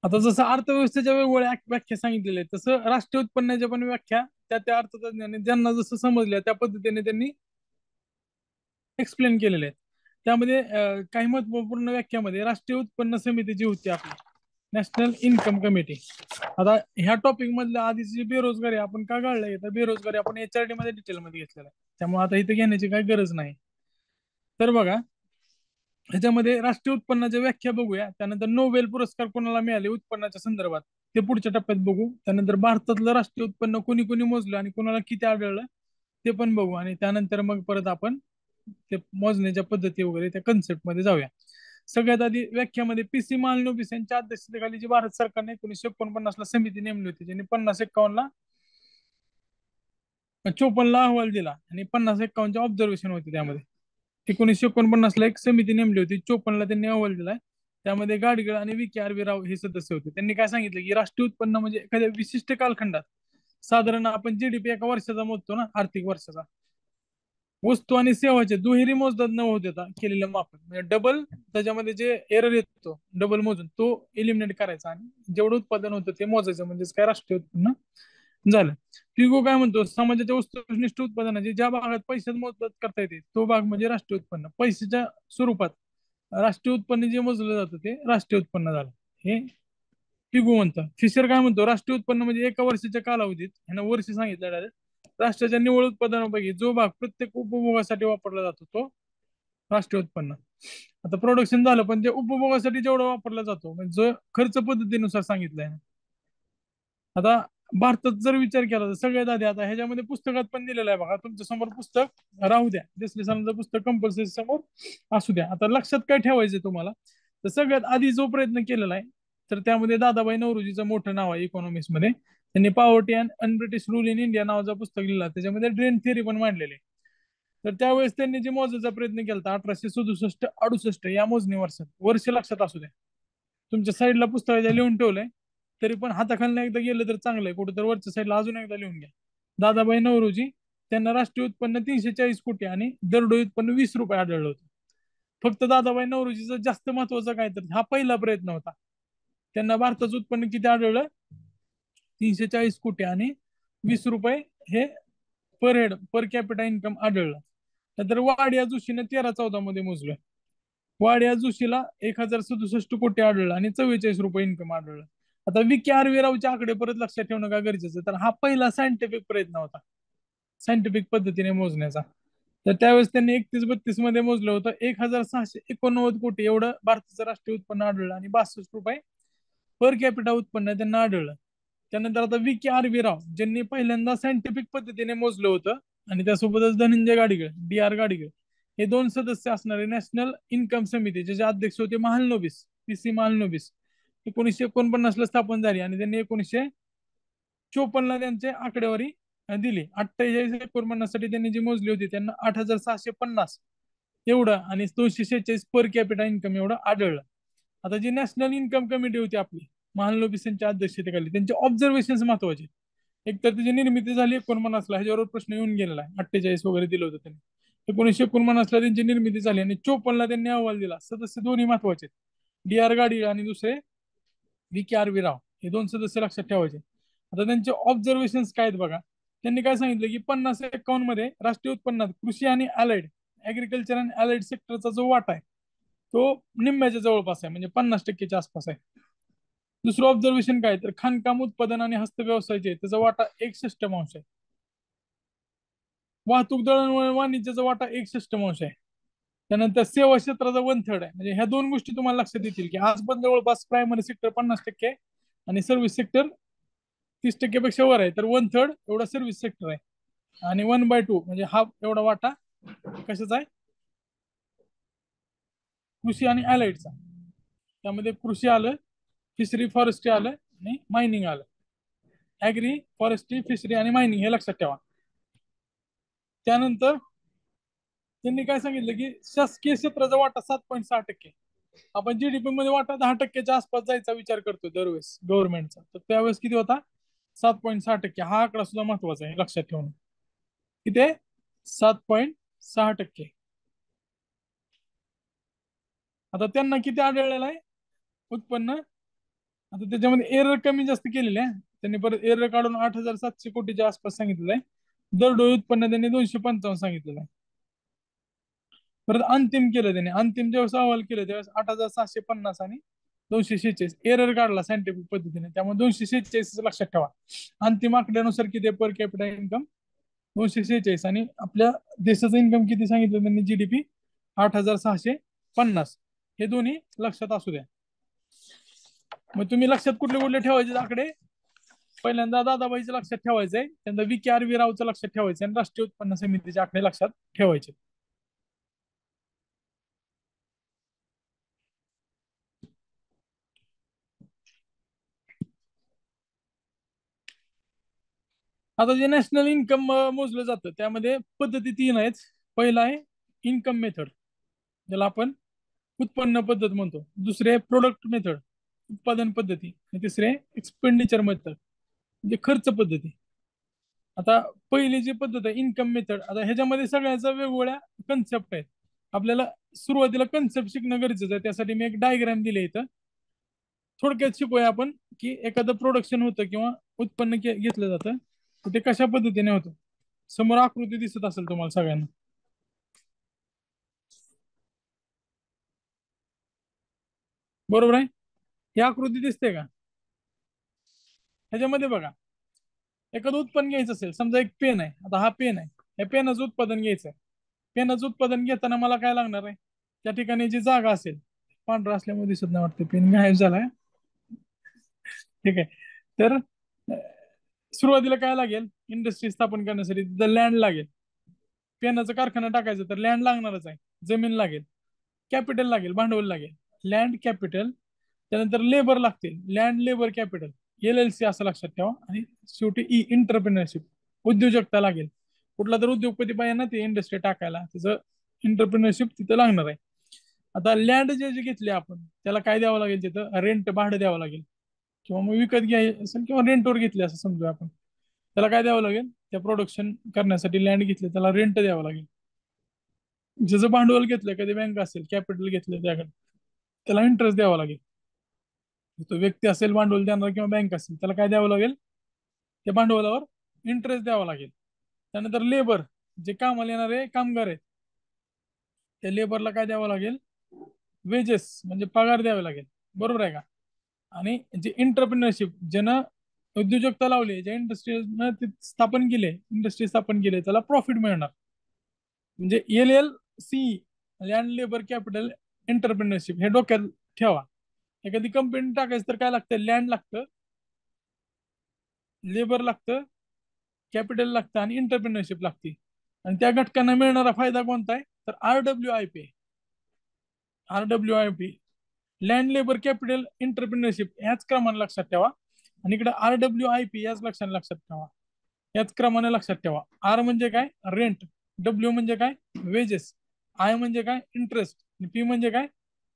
आता जसं अर्थव्यवस्थेच्या वेगवेगळ्या व्याख्या सांगितलेल्या आहेत तसं राष्ट्रीय उत्पन्नाच्या पण व्याख्या त्या त्या अर्थतज्ञांनी ज्यांना जसं समजल्या त्या पद्धतीने त्यांनी एक्सप्लेन केलेले आहेत. त्यामध्ये काही महत्वपूर्ण व्याख्यामध्ये राष्ट्रीय उत्पन्न समिती जी होती आपली नॅशनल इन्कम कमिटी. आता ह्या टॉपिक मधल्या आधीची बेरोजगारी आपण का काढलंय तर बेरोजगारी आपण HRD मध्ये डिटेल मध्ये घेतलेला आहे, त्यामुळे आता इथे घेण्याची काही गरज नाही. तर बघा ह्याच्यामध्ये राष्ट्रीय उत्पन्नाच्या व्याख्या बघूया, त्यानंतर नोबेल पुरस्कार कोणाला मिळाले उत्पन्नाच्या संदर्भात ते पुढच्या टप्प्यात बघू. त्यानंतर भारतातलं राष्ट्रीय उत्पन्न कोणी कोणी मोजलं आणि कोणाला किती आढळलं ते पण बघू, आणि त्यानंतर मग परत आपण ते मोजण्याच्या पद्धती वगैरे त्या कन्सेप्ट मध्ये जाऊया. सगळ्यात आधी व्याख्यामध्ये PC महालनोबिस यांच्या अध्यक्षतेखाली जी भारत सरकारने 1949 ला समिती नेमली होती, ज्यांनी 50-51 ला 54 ला अहवाल दिला आणि 50-51 ऑब्झर्वेशन होते. त्यामध्ये 1949 ला एक समिती नेमली होती, 54 ला त्यांनी अहवाल दिलाय. त्यामध्ये गाडगीळ आणि VK राव हे सदस्य होते. त्यांनी काय सांगितलं की राष्ट्रीय उत्पन्न म्हणजे एखाद्या विशिष्ट कालखंडात साधारण आपण GDP एका वर्षाचा मोजतो ना, आर्थिक वर्षाचा, वस्तू आणि सेवाचे दुहेरी मोजदाद न होत देता केलेलं मापन म्हणजे डबल, त्याच्यामध्ये जे एरर येतो डबल मोजून तो एलिमिनेट करायचा आणि जेवढं उत्पादन होतं ते मोजायचं, म्हणजेच काय राष्ट्रीय उत्पन्न झालं. पिगो काय म्हणतो समाजाच्या वस्तुनिष्ठ उत्पादनाची ज्या भागात पैशात मोजदाद करता येते तो भाग म्हणजे राष्ट्रीय उत्पन्न. पैशाच्या स्वरूपात राष्ट्रीय उत्पन्न जे मोजलं जातं ते राष्ट्रीय उत्पन्न झालं, हे पिगो म्हणतं. फिशर काय म्हणतो राष्ट्रीय उत्पन्न म्हणजे एका वर्षाच्या कालावधीत, ह्यानं वर्ष सांगितलं डायरेक्ट, राष्ट्राच्या निव्वळ उत्पादनापैकी जो भाग प्रत्येक उपभोगासाठी वापरला जातो तो राष्ट्रीय उत्पन्न. आता प्रोडक्शन झालं पण जे उपभोगासाठी जेवढा वापरला जातो म्हणजे जो खर्च पद्धतीनुसार सांगितलंय. आता भारतात जर विचार केला तर सगळ्यात आधी आता ह्याच्यामध्ये पुस्तकात पण दिलेलं आहे बघा, तुमच्या समोर पुस्तक राहू द्या, देसले सरांचं पुस्तक कंपल्सरी समोर असू द्या. आता लक्षात काय ठेवायचं तुम्हाला, तर सगळ्यात आधी जो प्रयत्न केलेला आहे तर त्यामध्ये दादाभाई नौरोजीचं मोठं नाव आहे इकॉनॉमिक्स मध्ये. त्यांनी poverty and un-British rule in India नावाचं पुस्तक लिहिलं, त्याच्यामध्ये ड्रेन थिअरी पण मांडलेली आहे. तर त्यावेळेस त्यांनी जे मोजायचा प्रयत्न केला 1867-68 या मोजणी वर्षात, वर्ष लक्षात असू द्या, तुमच्या साईडला पुस्तकाच्या लिहून ठेवलंय तरी पण हाताखालनं एकदा गेलं तर चांगलं आहे, कुठं तर वरच्या साईडला अजून एकदा लिहून घ्या. दादाभाई नौरोजी त्यांना राष्ट्रीय उत्पन्न 340 कोटी आणि दरडोई उत्पन्न 20 रुपये आढळलं होतं. फक्त दादाभाई नौरोजीचं जास्त महत्वाचं काय तर हा पहिला प्रयत्न होता. त्यांना भारताचं उत्पन्न किती आढळलं, 340 कोटी आणि 20 रुपये हे पर हेड पर कॅपिटा इन्कम आढळलं. नंतर वाडिया जोशीने 13-14 मध्ये मोजलं. वाडिया जोशीला 1067 कोटी आढळलं आणि 44 रुपये इन्कम आढळलं. आता VK रावचे आकडे परत लक्षात ठेवणं का गरजेचं, तर हा पहिला सायंटिफिक प्रयत्न होता सायंटिफिक पद्धतीने मोजण्याचा. तर त्यावेळेस त्यांनी 31-32 मध्ये मोजलं होतं, 1689 कोटी एवढं भारताचं राष्ट्रीय उत्पन्न आढळलं आणि 62 रुपये पर कॅपिटा उत्पन्न त्यांना आढळलं. त्यानंतर आता VK राव ज्यांनी पहिल्यांदा सायंटिफिक पद्धतीने मोजलं होतं आणि त्यासोबतच धनंजय गाडगीळ DR गाडगीळ हे दोन सदस्य असणारे नॅशनल इन्कम समिती ज्याचे अध्यक्ष होते महालनोबिस, PC महालनोबिस, 1949 ला स्थापन झाली आणि त्यांनी 1954 ला त्यांची आकडेवारी दिली. 48-49 साठी त्यांनी जी मोजली होती त्यांना 8650 एवढं आणि 246 पर कॅपिटा इन्कम एवढं आढळलं. आता जी नॅशनल इन्कम कमिटी होती आपली महालनोबिस यांच्या अध्यक्षतेखाली, त्यांचे ऑब्झर्वेशन महत्वाचे. एक तर त्याची निर्मिती झाली 49 ला, ह्याच्यावर प्रश्न येऊन गेलेला आहे, 48 वगैरे दिलं होतं त्यांनी. 1949 ला त्यांची निर्मिती झाली आणि 54 ला त्यांनी अहवाल दिला. सदस्य दोन्ही महत्वाचे, DR गाडी आणि दुसरे VK राव, हे दोन सदस्य लक्षात ठेवायचे. आता त्यांचे ऑब्झर्वेशन काय आहेत बघा. त्यांनी काय सांगितलं की 50-51 मध्ये राष्ट्रीय उत्पन्नात कृषी आणि अलाइड ऍग्रिकल्चर अँड अलाइड सेक्टरचा जो वाटा आहे तो निम्म्याच्या जवळपास आहे, म्हणजे 50%च्या आसपास आहे. दुसरं ऑब्झर्वेशन काय तर खाणकाम उत्पादन आणि हस्तव्यवसायाचे त्याचा वाटा 61% आहे. वाहतूक दळणवळण वाणिज्याचा वाटा 61% आहे. त्यानंतर सेवा क्षेत्राचा 1/3 आहे. म्हणजे ह्या दोन गोष्टी तुम्हाला लक्षात येतील की आज पण जवळपास प्रायमरी सेक्टर 50% आणि सर्व्हिस सेक्टर 30% पेक्षा वर आहे, तर 1/3 एवढा सर्व्हिस सेक्टर आहे आणि 1/2 म्हणजे हाफ एवढा वाटा कशाचा आहे, कृषी आणि अलाइडचा. त्यामध्ये कृषी आलं, फिशरी फॉरेस्ट्री आलं आणि मायनिंग आलं. ऍग्री फॉरेस्ट्री फिशरी आणि मायनिंग हे लक्षात ठेवा. त्यानंतर त्यांनी काय सांगितलं की शासकीय क्षेत्राचा वाटा 7.6%. आपण GDP मध्ये वाटा 10%च्या आसपास जायचा विचार करतो दरवेळेस गव्हर्नमेंटचा, तर त्यावेळेस किती होता, 7.6%. हा आकडा सुद्धा महत्वाचा आहे लक्षात ठेवणं. किती आहे, 7.6%. आता त्यांना किती आढळलेलं आहे उत्पन्न, आता त्याच्यामध्ये एरर कमी जास्त केलेले आहे त्यांनी, परत एरर काढून 8,700 कोटीच्या आसपास सांगितलेलं आहे. दरडोई उत्पन्न त्यांनी 255 सांगितलेलं आहे. परत अंतिम केलं त्याने, अंतिम ज्यावेळेस अहवाल केलं त्यावेळेस 8,750 आणि 246 एरर काढला सायंटिफिक पद्धतीने, त्यामुळे 246 लक्षात ठेवा. अंतिम आकड्यानुसार किती पर कॅपिटा इन्कम 246, आणि आपल्या देशाचं इन्कम किती सांगितलं त्यांनी, जीडीपी 8,650. हे दोन्ही लक्षात असू द्या. मग तुम्ही लक्षात कुठले कुठले ठेवायचे आकडे, पहिल्यांदा दादाबाईचं लक्षात ठेवायचंय, त्यांना VKRV रावचं लक्षात ठेवायचं, आणि राष्ट्रीय उत्पन्न समितीचे आकडे लक्षात ठेवायचे. आता जे नॅशनल इन्कम मोजलं जातं त्यामध्ये पद्धती 3 आहेत. पहिला आहे इन्कम मेथड, ज्याला आपण उत्पन्न पद्धत म्हणतो. दुसरे प्रोडक्ट मेथड, उत्पादन पद्धती. आणि तिसरे एक्सपेंडिचर मेथड, म्हणजे खर्च पद्धती. आता पहिली जी पद्धत आहे इन्कम मेथड, आता ह्याच्यामध्ये सगळ्याच्या वेगवेगळ्या कन्सेप्ट आहेत. आपल्याला सुरुवातीला कन्सेप्ट शिकणं गरजेचं आहे, त्यासाठी मी एक डायग्राम दिले इथं. थोडक्यात शिकूया आपण की एखादं प्रोडक्शन होतं किंवा उत्पन्न घेतलं जातं ते कशा पद्धतीने होतं. समोर आकृती दिसत असेल तुम्हाला सगळ्यांना, बरोबर आहे? ही आकृती दिसते का? ह्याच्यामध्ये बघा, एखादं उत्पन्न घ्यायचं असेल, समजा एक पेन आहे, आता हा पेन आहे, या पेनाचं उत्पादन घ्यायचं आहे. पेनाचं उत्पादन घेताना मला काय लागणार आहे, त्या ठिकाणी जी जागा असेल, पांढरा असल्यामुळे दिसत नाही वाटतं, पेन गायब झालाय. ठीक आहे. तर सुरुवातीला काय लागेल, इंडस्ट्री स्थापन करण्यासाठी तिथं लँड लागेल. पेनाचा कारखाना टाकायचं तर लँड लागणारच आहे, जमीन लागेल, कॅपिटल लागेल, भांडवल लागेल, लँड कॅपिटल. त्यानंतर लेबर लागतील, लँड लेबर कॅपिटल, LLC असं लक्षात ठेवा. आणि शेवटी इंटरप्रिनरशिप, उद्योजकता लागेल. कुठला तर उद्योगपती पाहिजे ना ते इंडस्ट्री टाकायला, त्याचं इंटरप्रिनरशिप तिथं लागणार आहे. आता लँड जे जे घेतले आपण त्याला काय द्यावं लागेल, तिथं रेंट, भाडं द्यावं लागेल, किंवा मग विकत घ्यायचं असेल किंवा रेंटवर घेतले असं समजूया आपण. त्याला काय द्यावं लागेल, त्या प्रोडक्शन करण्यासाठी लँड घेतले त्याला रेंट द्यावं लागेल. ज्याचं भांडवल घेतलं, कधी बँक असेल कॅपिटल घेतलं त्याकडे, त्याला इंटरेस्ट द्यावा लागेल. तो व्यक्ती असेल भांडवल देणार किंवा बँक असेल, त्याला काय द्यावं लागेल, त्या भांडवलावर इंटरेस्ट द्यावा लागेल. त्यानंतर लेबर, जे कामाला येणारे कामगार आहेत, त्या लेबरला काय द्यावं लागेल, वेजेस म्हणजे पगार द्यावे लागेल, बरोबर आहे का? आणि जे इंटरप्रिनरशिप, ज्यानं उद्योजकता लावली, ज्या इंडस्ट्रीनं ते स्थापन केले, इंडस्ट्री स्थापन केले, त्याला प्रॉफिट मिळणार. म्हणजे LLC, land labour capital entrepreneurship, हे डोक्यात ठेवा. एखादी कंपनी टाकायचं तर काय लागतं, लँड लागतं, लेबर लागतं, कॅपिटल लागतं, आणि एंटरप्रिनरशिप लागते. आणि त्या घटकांना मिळणारा फायदा कोणता आहे, तर RWIP. RWIP, land labour capital entrepreneurship, ह्याच क्रमाने लक्षात ठेवा. आणि इकडे RWIP याच लक्षात ठेवा, याच क्रमाने लक्षात ठेवा. R म्हणजे काय, रेंट. W म्हणजे काय, वेजेस. I म्हणजे काय, इंटरेस्ट. P म्हणजे काय,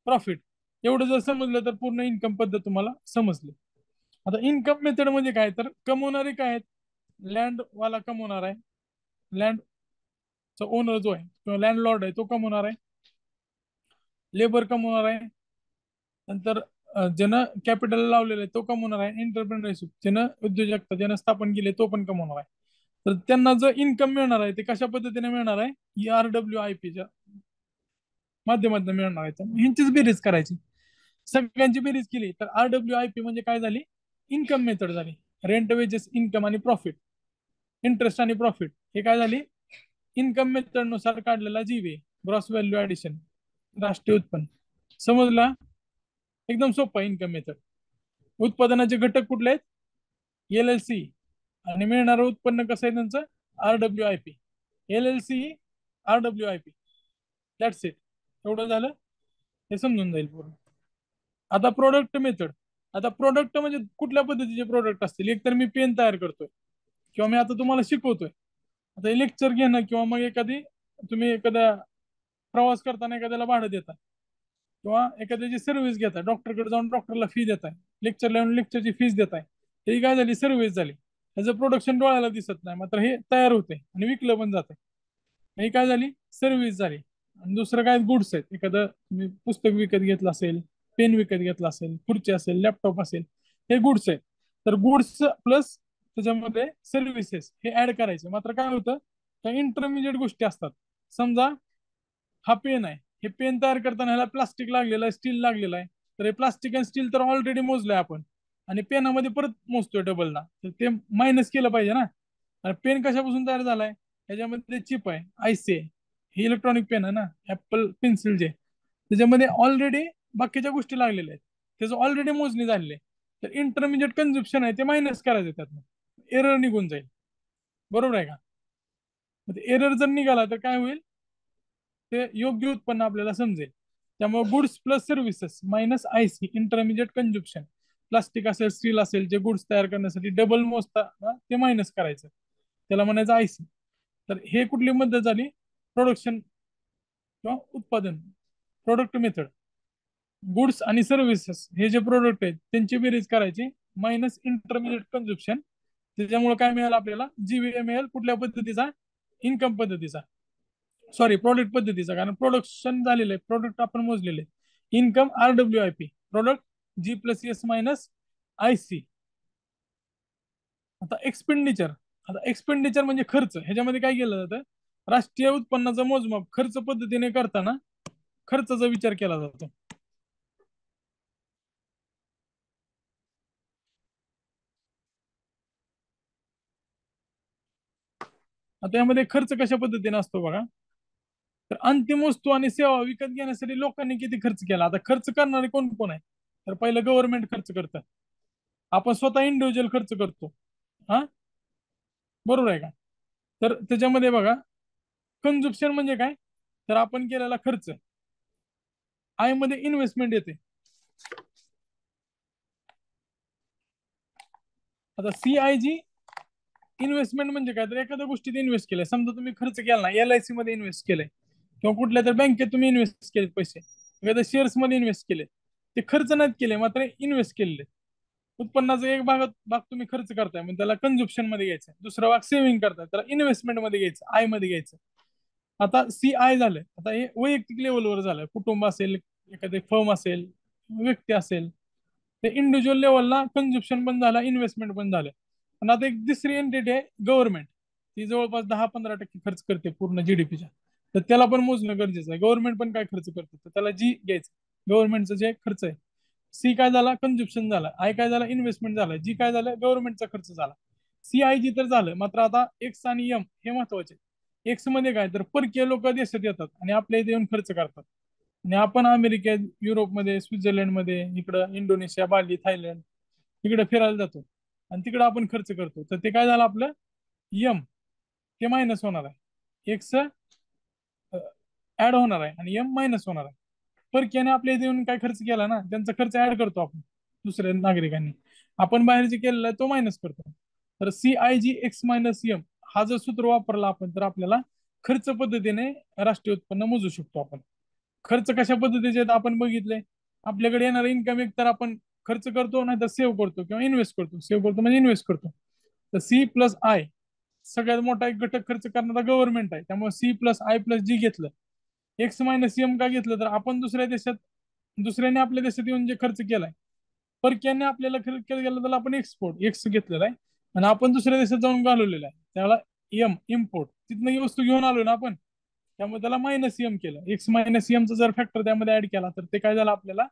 प्रॉफिट. एवढं जर समजलं तर पूर्ण इन्कम पद्धत तुम्हाला समजली. आता इन्कम मेथड म्हणजे काय, तर कमवणारे काय आहेत, लँड वाला कमवणार आहे, लँडचा ओनर जो आहे किंवा लँडलॉर्ड आहे तो कमवणार आहे, लेबर कमवणार आहे, नंतर ज्यानं कॅपिटल लावलेलं आहे तो कमवणार आहे, एंटरप्रिनरशिप ज्यानं उद्योजकता ज्यानं स्थापन केले तो पण कमवणार आहे. तर त्यांना जो इन्कम मिळणार आहे ते कशा पद्धतीने मिळणार आहे, RWIPच्या माध्यमातून मिळणार आहे. ह्यांचीच बेरीज करायची, सगळ्यांची बेरीज केली तर RWIP म्हणजे काय झाली, इन्कम मेथड झाली. रेंट, वेजेस, इन्कम आणि प्रॉफिट, इंटरेस्ट आणि प्रॉफिट, हे काय झाली, इन्कम मेथड नुसार काढलेला GVA, ग्रॉस व्हॅल्यू ऍडिशन, राष्ट्रीय उत्पन्न. समजला? एकदम सोपा इन्कम मेथड. उत्पादनाचे घटक कुठले आहेत, LLC, आणि मिळणारं उत्पन्न कसं आहे त्यांचं, RWIP. LLC, RWIP, that's it. एवढं झालं, हे समजून जाईल पूर्ण. आता प्रोडक्ट मेथड. आता प्रोडक्ट म्हणजे कुठल्या पद्धतीचे प्रोडक्ट असतील, एक तर मी पेन तयार करतोय किंवा मी आता तुम्हाला शिकवतोय. आता हे लेक्चर घेणं किंवा मग तुम्ही एखादा प्रवास करताना एखाद्याला भाडं देता किंवा एखाद्याची सर्व्हिस घेताय, डॉक्टरकडे जाऊन डॉक्टरला फी देताय, लेक्चर लावून लेक्चरची फीस देताय, ही काय झाली, सर्व्हिस झाली. ह्याचं प्रोडक्शन डोळ्याला दिसत नाही, मात्र हे तयार होते आणि विकलं पण जाते, ही काय झाली, सर्व्हिस झाली. आणि दुसरं काय, गुड्स आहेत, एखादं तुम्ही पुस्तक विकत घेतलं असेल, पेन विकत घेतला असेल, खुर्ची असेल, लॅपटॉप असेल, हे गुड्स आहे. तर गुड्स प्लस त्याच्यामध्ये सर्व्हिसेस हे ऍड करायचे. मात्र काय होतं, त्या इंटरमिजिएट गोष्टी असतात. समजा हा पेन आहे, हे पेन तयार करताना ह्याला प्लास्टिक लागलेलं आहे, स्टील लागलेलं आहे. तर हे प्लास्टिक आणि स्टील तर ऑलरेडी मोजलंय आपण, आणि पेनामध्ये परत मोजतोय डबलला, तर ते मायनस केलं पाहिजे ना. आणि पेन कशापासून तयार झालाय, ह्याच्यामध्ये चिप आहे, आयसी आहे, हे इलेक्ट्रॉनिक पेन आहे ना, ऍपल पेन्सिल जे, त्याच्यामध्ये ऑलरेडी बाकीच्या गोष्टी लागलेल्या आहेत, त्याचं ऑलरेडी मोजणी झालेली आहे. तर इंटरमिजिएट कन्झप्शन आहे ते मायनस करायचं त्यातनं, एरर निघून जाईल. बरोबर आहे का? एरर जर निघाला तर काय होईल, ते योग्य उत्पन्न आपल्याला समजेल. त्यामुळे goods plus services minus IC intermediate consumption, plastic असेल स्टील असेल जे गुड्स तयार करण्यासाठी डबल मोजता ना, ते मायनस करायचं, त्याला म्हणायचं आयसी. तर हे कुठली पद्धत झाली, प्रोडक्शन किंवा उत्पादन, प्रोडक्ट मेथड. गुड्स आणि सर्व्हिसेस हे जे प्रोडक्ट आहेत त्यांची बेरीज करायची, मायनस इंटरमिजिएट कन्झप्शन. त्याच्यामुळे काय मिळेल आपल्याला, जीवीए मिळेल. कुठल्या पद्धतीचा, इन्कम पद्धतीचा, सॉरी प्रोडक्ट पद्धतीचा, कारण प्रोडक्शन झालेलं आहे, प्रोडक्ट आपण मोजलेले. इन्कम RWIP, प्रोडक्ट जी प्लस एस मायनस आयसी. आता एक्सपेंडिचर, आता एक्सपेंडिचर म्हणजे खर्च. ह्याच्यामध्ये काय केलं जातं, राष्ट्रीय उत्पन्नाचं मोजमाप खर्च पद्धतीने करताना खर्चाचा विचार केला जातो. आता यामध्ये खर्च कशा पद्धतीने असतो बघा. तर अंतिम वस्तू आणि सेवा विकत घेण्यासाठी लोकांनी किती खर्च केला. आता खर्च करणारे कोण कोण आहे, तर पहिलं गव्हर्नमेंट खर्च करतं, आपण स्वतः इंडिव्हिज्युअल खर्च करतो. हा, बरोबर आहे का? तर त्याच्यामध्ये बघा, कन्झप्शन म्हणजे काय, तर आपण केलेला खर्च. आय मध्ये इन्व्हेस्टमेंट येते. आता CIG इन्व्हेस्टमेंट म्हणजे काय, तर एखाद्या गोष्टीत इन्व्हेस्ट केलंय. समजा तुम्ही खर्च केला ना, LIC मध्ये इन्व्हेस्ट केलंय, किंवा कुठल्या तर बँकेत तुम्ही इन्व्हेस्ट केले पैसे, एखाद्या शेअर्स मध्ये इन्व्हेस्ट केले, ते खर्च नाहीत केले, मात्र इन्व्हेस्ट केलेले. उत्पन्नाचा एक भाग तुम्ही खर्च करताय, म्हणजे त्याला कन्झप्शन मध्ये घ्यायचं. दुसरा भाग सेव्हिंग करताय, त्याला इन्व्हेस्टमेंट मध्ये घ्यायचं, आय मध्ये घ्यायचं. आता CI झालं, आता हे वैयक्तिक लेवलवर झालं, कुटुंब असेल, एखादी फर्म असेल, व्यक्ती असेल, ते इंडिव्हिज्युअल लेवलला कन्झप्शन पण झालं, इन्व्हेस्टमेंट पण झालं. पण आता एक दुसरी एंटिटी आहे गव्हर्नमेंट, ती जवळपास 10-15% खर्च करते पूर्ण जीडीपीच्या. तर त्याला पण मोजणं गरजेचं आहे, गव्हर्नमेंट पण काय खर्च करते, तर त्याला जी घ्यायचं गव्हर्नमेंटचं जे खर्च आहे. सी काय झाला, कन्झप्शन झाला. आय काय झाला, इन्व्हेस्टमेंट झाला. जी काय झालं, गव्हर्नमेंटचा खर्च झाला. CIG तर झालं. मात्र आता एक्स आणि एम हे महत्वाचे. एक्स मध्ये काय, तर परकीय लोक देशात येतात आणि आपल्या इथे येऊन खर्च करतात. आणि आपण अमेरिकेत, युरोपमध्ये, स्वित्झर्लंडमध्ये, इकडं इंडोनेशिया, बाली, थायलंड, इकडे फिरायला जातो आणि तिकडे आपण खर्च करतो. तर ते काय झालं आपलं, यम ते मायनस होणार आहे, एक्स ऍड होणार आहे आणि एम मायनस होणार आहे. परकीयाने आपल्या इथे येऊन काय खर्च केला ना, त्यांचा खर्च ऍड करतो आपण, दुसऱ्या नागरिकांनी. आपण बाहेर जे केलेला आहे तो मायनस करतो. तर CIG एक्स मायनस एम, हा जर सूत्र वापरला आपण, तर आपल्याला खर्च पद्धतीने राष्ट्रीय उत्पन्न मोजू शकतो आपण. खर्च कशा पद्धतीचे आहेत आपण बघितले. आपल्याकडे येणारा इन्कम एक तर आपण खर्च करतो, नाही तर सेव्ह करतो किंवा इन्व्हेस्ट करतो. सेव्ह करतो म्हणजे इन्व्हेस्ट करतो. तर C+I, सगळ्यात मोठा एक घटक खर्च करणारा गव्हर्नमेंट आहे. त्यामुळे C+I+G घेतलं. एक्स मायनस एम का घेतलं, तर आपण दुसऱ्या देशात, दुसऱ्याने आपल्या देशात येऊन जे खर्च केलाय, परक्याने आपल्याला खर्च केला, त्याला आपण एक्सपोर्ट एक्स घेतलेला आहे. आणि आपण दुसऱ्या देशात जाऊन घालवलेला आहे, त्याला एम इम्पोर्ट, तिथनं ही वस्तू घेऊन आलो ना आपण, त्यामुळे त्याला मायनस एम केलं. एक्स मायनस एमचा जर फॅक्टर त्यामध्ये ऍड केला, तर ते काय झालं, आपल्याला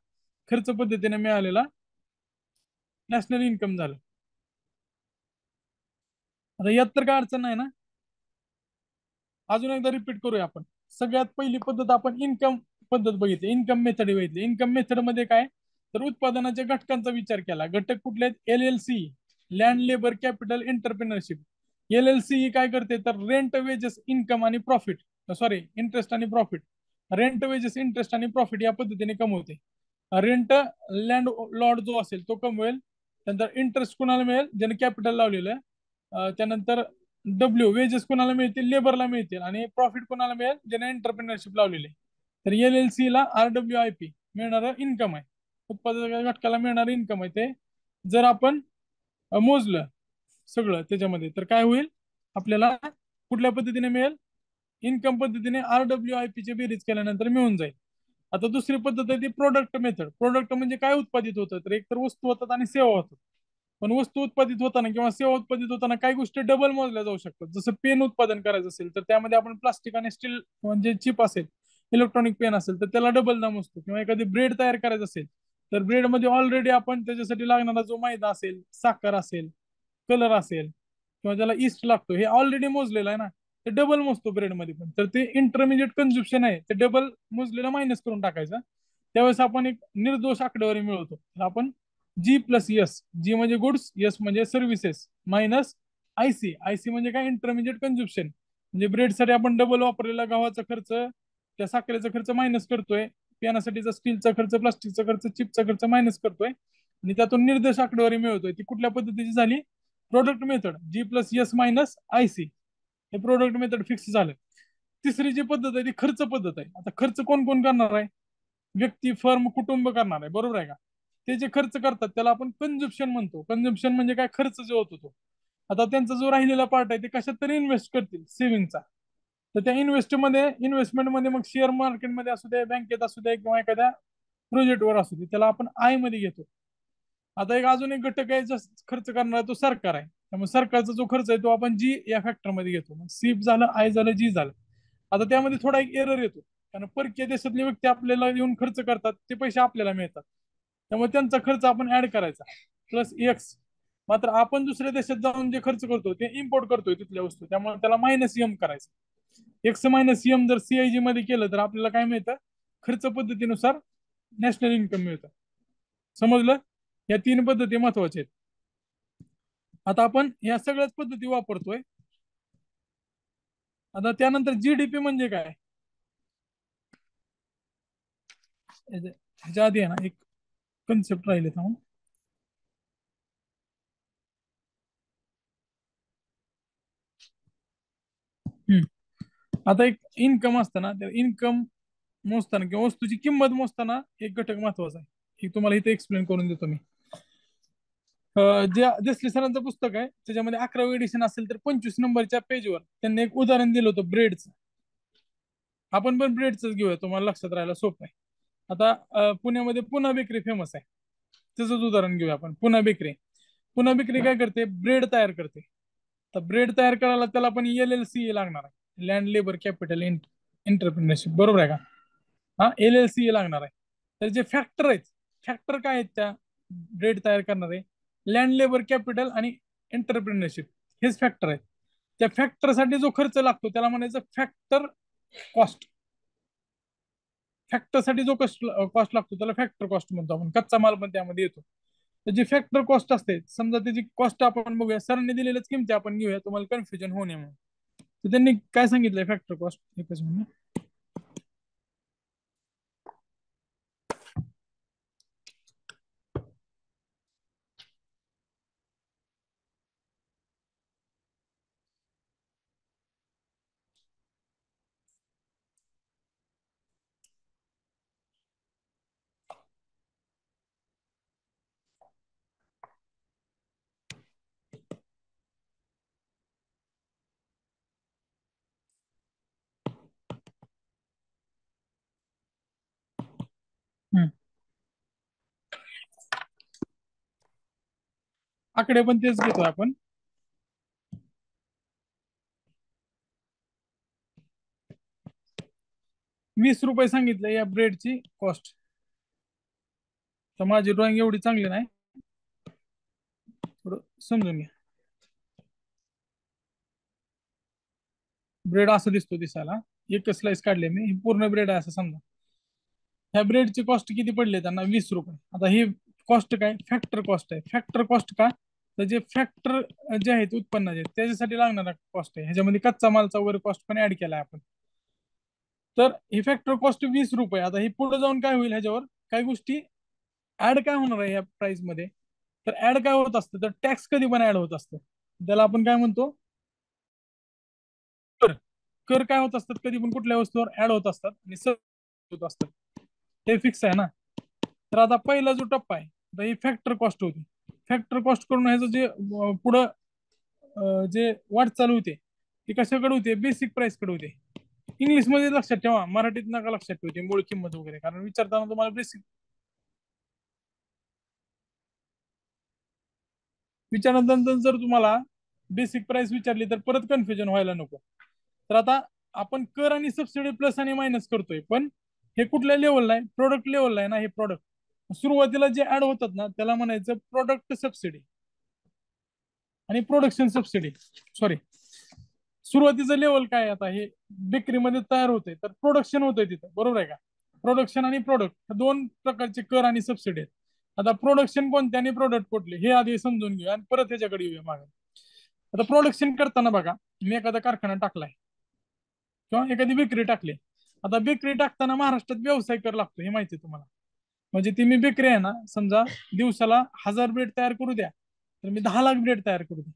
खर्च पद्धतीने मिळालेला नॅशनल इन्कम झालं. आता यात तर काय अडचण नाही ना. अजून एकदा रिपीट करूया आपण. सगळ्यात पहिली पद्धत आपण इन्कम पद्धत बघितली, इन्कम मेथड बघितली. इन्कम मेथड मध्ये काय, तर उत्पादनाच्या घटकांचा विचार केला. घटक कुठले आहेत, LLC, land labour capital entrepreneurship. LLC काय करते, तर रेंट वेजेस इन्कम आणि प्रॉफिट, सॉरी इंटरेस्ट आणि प्रॉफिट, रेंट वेजेस इंटरेस्ट आणि प्रॉफिट या पद्धतीने कमवते. रेंट लँड लॉर्ड जो असेल तो कमवेल. त्यानंतर इंटरेस्ट कोणाला मिळेल, ज्याने कॅपिटल लावलेलं आहे. त्यानंतर वेजेस कोणाला मिळतील, लेबरला मिळतील. आणि प्रॉफिट कोणाला मिळेल, ज्याने एंटरप्रिनरशिप लावलेली आहे. तर LLC ला RWIP मिळणारं इन्कम आहे, उत्पादक घटकाला मिळणारं इन्कम आहे. ते जर आपण मोजलं सगळं त्याच्यामध्ये, तर काय होईल, आपल्याला कुठल्या पद्धतीने मिळेल, इन्कम पद्धतीने RWIP ची बेरीज केल्यानंतर मिळून जाईल. आता दुसरी पद्धत आहे ती प्रोडक्ट मेथड. प्रोडक्ट म्हणजे काय उत्पादित होतं, तर एक तर वस्तू होतात आणि सेवा होतात. पण वस्तू उत्पादित होताना किंवा सेवा उत्पादित होताना काही गोष्टी डबल मोजल्या जाऊ शकतात. जसं पेन उत्पादन करायचं असेल तर त्यामध्ये आपण प्लास्टिक आणि स्टील म्हणजे चिप असेल, इलेक्ट्रॉनिक पेन असेल तर त्याला डबल दाम असतो. किंवा एखादी ब्रेड तयार करायचं असेल तर ब्रेड मध्ये ऑलरेडी आपण त्याच्यासाठी लागणारा जो मैदा असेल, साखर असेल, कलर असेल किंवा ज्याला इस्ट लागतो हे ऑलरेडी मोजलेलं आहे ना, ते डबल मोजतो ब्रेड मध्ये पण. तर ते इंटरमिजिएट कन्झम्पशन आहे, ते डबल मोजलेलं मायनस करून टाकायचं. त्यावेळेस आपण एक निर्दोष आकडेवारी मिळवतो. तर आपण G+S, जी म्हणजे गुड्स, एस म्हणजे सर्व्हिसेस, मायनस आयसी. आयसी म्हणजे काय, इंटरमिजिएट कन्झम्पशन. म्हणजे ब्रेडसाठी आपण डबल वापरलेला गव्हाचा खर्च, त्या साखरेचा खर्च मायनस करतोय, पियानासाठीचा स्टीलचा खर्च, प्लास्टिकचा खर्च, चिपचा खर्च मायनस करतोय, आणि त्यातून निर्देश आकडेवारी मिळवतोय. ती कुठल्या पद्धतीची झाली, product method. G+S minus IC, हे प्रोडक्ट मेथड फिक्स झालं. तिसरी जी पद्धत आहे ती खर्च पद्धत आहे. आता खर्च कोण कोण करणार आहे, व्यक्ती, फर्म, कुटुंब करणार आहे, बरोबर आहे का. ते जे खर्च करतात त्याला आपण कन्झम्पशन म्हणतो. कन्झम्पशन म्हणजे काय, खर्च जो होतो तो. आता त्यांचा जो राहिलेला पार्ट आहे ते कशात तरी इन्व्हेस्ट करतील, सेव्हिंगचा. तर त्या इन्व्हेस्टमेंटमध्ये मग शेअर मार्केटमध्ये असू दे, बँकेत असू दे, किंवा एखाद्या प्रोजेक्टवर असू दे, त्याला आपण आय मध्ये घेतो. आता एक अजून एक घटक आहे जो खर्च करणारा, तो सरकार आहे. त्यामुळे सरकारचा जो खर्च आहे तो आपण जी या फॅक्टर मध्ये घेतो. सी झालं, आय झालं, जी झालं. आता त्यामध्ये थोडा एक एरर येतो, कारण परकीय देशातले व्यक्ती आपल्याला येऊन खर्च करतात, ते पैसे आपल्याला मिळतात. त्यामुळे त्यांचा खर्च आपण ऍड करायचा, प्लस एक्स. मात्र आपण दुसऱ्या देशात जाऊन जे खर्च करतो ते इम्पोर्ट करतोय तिथल्या वस्तू, त्यामुळे त्याला मायनस एम करायचं. एक्स मायनस एम जर सीआयजी मध्ये केलं तर आपल्याला काय मिळतं, खर्च पद्धतीनुसार नॅशनल इन्कम मिळतं. समजलं. या तीन पद्धती महत्वाच्या आहेत. आता आपण या सगळ्याच पद्धती वापरतोय. आता त्यानंतर जीडीपी म्हणजे काय, ह्याच्या आधी आहे ना एक कन्सेप्ट राहिले थांबून. आता एक इन्कम असतं ना, त्या इन्कम मोजताना किंवा वस्तूची किंमत मोजताना एक घटक महत्वाचा आहे. हे तुम्हाला इथे एक्सप्लेन करून देतो मी. जे देसले सरांचं पुस्तक आहे त्याच्यामध्ये 11वी एडिशन असेल तर 25 नंबरच्या पेजवर त्यांनी एक उदाहरण दिलं होतं ब्रेडचं. आपण पण ब्रेडच घेऊया, तुम्हाला लक्षात राहायला सोपं आहे. आता पुण्यामध्ये पुना बेकरी फेमस आहे, त्याचंच उदाहरण घेऊया आपण. पुना बेकरी. पुना बेकरी काय करते, ब्रेड तयार करते. तर ब्रेड तयार करायला त्याला पण LLC लागणार आहे, लँड लेबर कॅपिटल एंटरप्रिनरशिप, बरोबर आहे का. हा, LLC लागणार आहे. तर जे फॅक्टर आहेत, फॅक्टर काय आहेत त्या ब्रेड तयार करणारे, लँड लेबर कॅपिटल आणि एंटरप्रिनरशिप, हेच फॅक्टर आहेत. त्या फॅक्टरसाठी जो खर्च लागतो त्याला म्हणायचं फॅक्टर कॉस्ट. फॅक्टरसाठी जो कॉस्ट लागतो त्याला फॅक्टर कॉस्ट म्हणतो आपण. कच्चा माल पण त्यामध्ये येतो. तर जी फॅक्टर कॉस्ट असते, समजा त्याची कॉस्ट आपण बघूया, सरांनी दिलेल्याच किमती आपण घेऊया तुम्हाला कन्फ्युजन होऊ नये म्हणून. तर त्यांनी काय सांगितलंय फॅक्टर कॉस्ट, एकच मिनिट. हम्म. आकडे पण तेच घेतोय आपण. 20 रुपये सांगितलं या ब्रेडची कॉस्ट. तर माझी ड्रॉइंग एवढी चांगली नाही, थोडं समजून घ्या. ब्रेड असं दिसतो दिसायला, एक स्लाइस काढले मी, ही पूर्ण ब्रेड आहे असं समजा. ह्या ब्रेडची कॉस्ट किती पडली त्यांना, 20 रुपये. आता ही कॉस्ट काय, फॅक्टर कॉस्ट आहे. फॅक्टर कॉस्ट का, तर जे फॅक्टर जे आहेत उत्पन्नाचे त्याच्यासाठी लागणारा कॉस्ट आहे. ह्याच्यामध्ये कच्चा मालचा वगैरे कॉस्ट पण ऍड केलाय आपण. तर ही फॅक्टर कॉस्ट 20 रुपये. आता ही पुढे जाऊन काय होईल, ह्याच्यावर काही गोष्टी ऍड काय होणार आहे या प्राइस मध्ये. तर ऍड काय होत असतं, तर टॅक्स कधी पण ऍड होत असतं. त्याला आपण काय म्हणतो, कर. कर काय होत असतात, कधी पण कुठल्या वस्तूवर ऍड होत असतात आणि होत असतात. हे फिक्स आहे ना. तर आता पहिला जो टप्पा आहे, तर ही फॅक्टर कॉस्ट होती. फॅक्टर कॉस्ट करून ह्याचं जे पुढं जे वाट चालू होते ती कशाकडे होते, बेसिक प्राइस कडे होते. इंग्लिश मध्ये लक्षात ठेवा, मराठीत नका लक्षात ठेवते मूळ किंमत वगैरे, कारण विचारताना तुम्हाला बेसिक विचारल्यानंतर जर तुम्हाला बेसिक प्राइस विचारली तर परत कन्फ्युजन व्हायला नको. तर आता आपण कर आणि सबसिडी प्लस आणि मायनस करतोय, पण हे कुठल्या लेवलला आहे? प्रोडक्ट लेवलला आहे ना हे प्रोडक्ट. सुरुवातीला जे ऍड होतात ना त्याला म्हणायचं प्रोडक्ट सबसिडी आणि प्रोडक्शन सबसिडी. सॉरी, सुरुवातीचं लेवल काय आता हे बेकरीमध्ये तयार होतंय तर प्रोडक्शन होतंय तिथं, बरोबर आहे का? प्रोडक्शन आणि प्रोडक्ट दोन प्रकारचे कर आणि सबसिडी आहेत. आता प्रोडक्शन कोणते आणि प्रोडक्ट कुठले हे आधी समजून घेऊया आणि परत ह्याच्याकडे येऊया मागे. आता प्रोडक्शन करताना बघा, मी एखादा कारखाना टाकलाय किंवा एखादी बेकरी टाकली. आता बेकरी टाकताना महाराष्ट्रात व्यवसाय कर लागतो हे माहिती आहे तुम्हाला. म्हणजे ती मी बेकरी आहे ना, समजा दिवसाला 1000 ब्रेड तयार करू द्या, तर मी 10 लाख ब्रेड तयार करू द्या,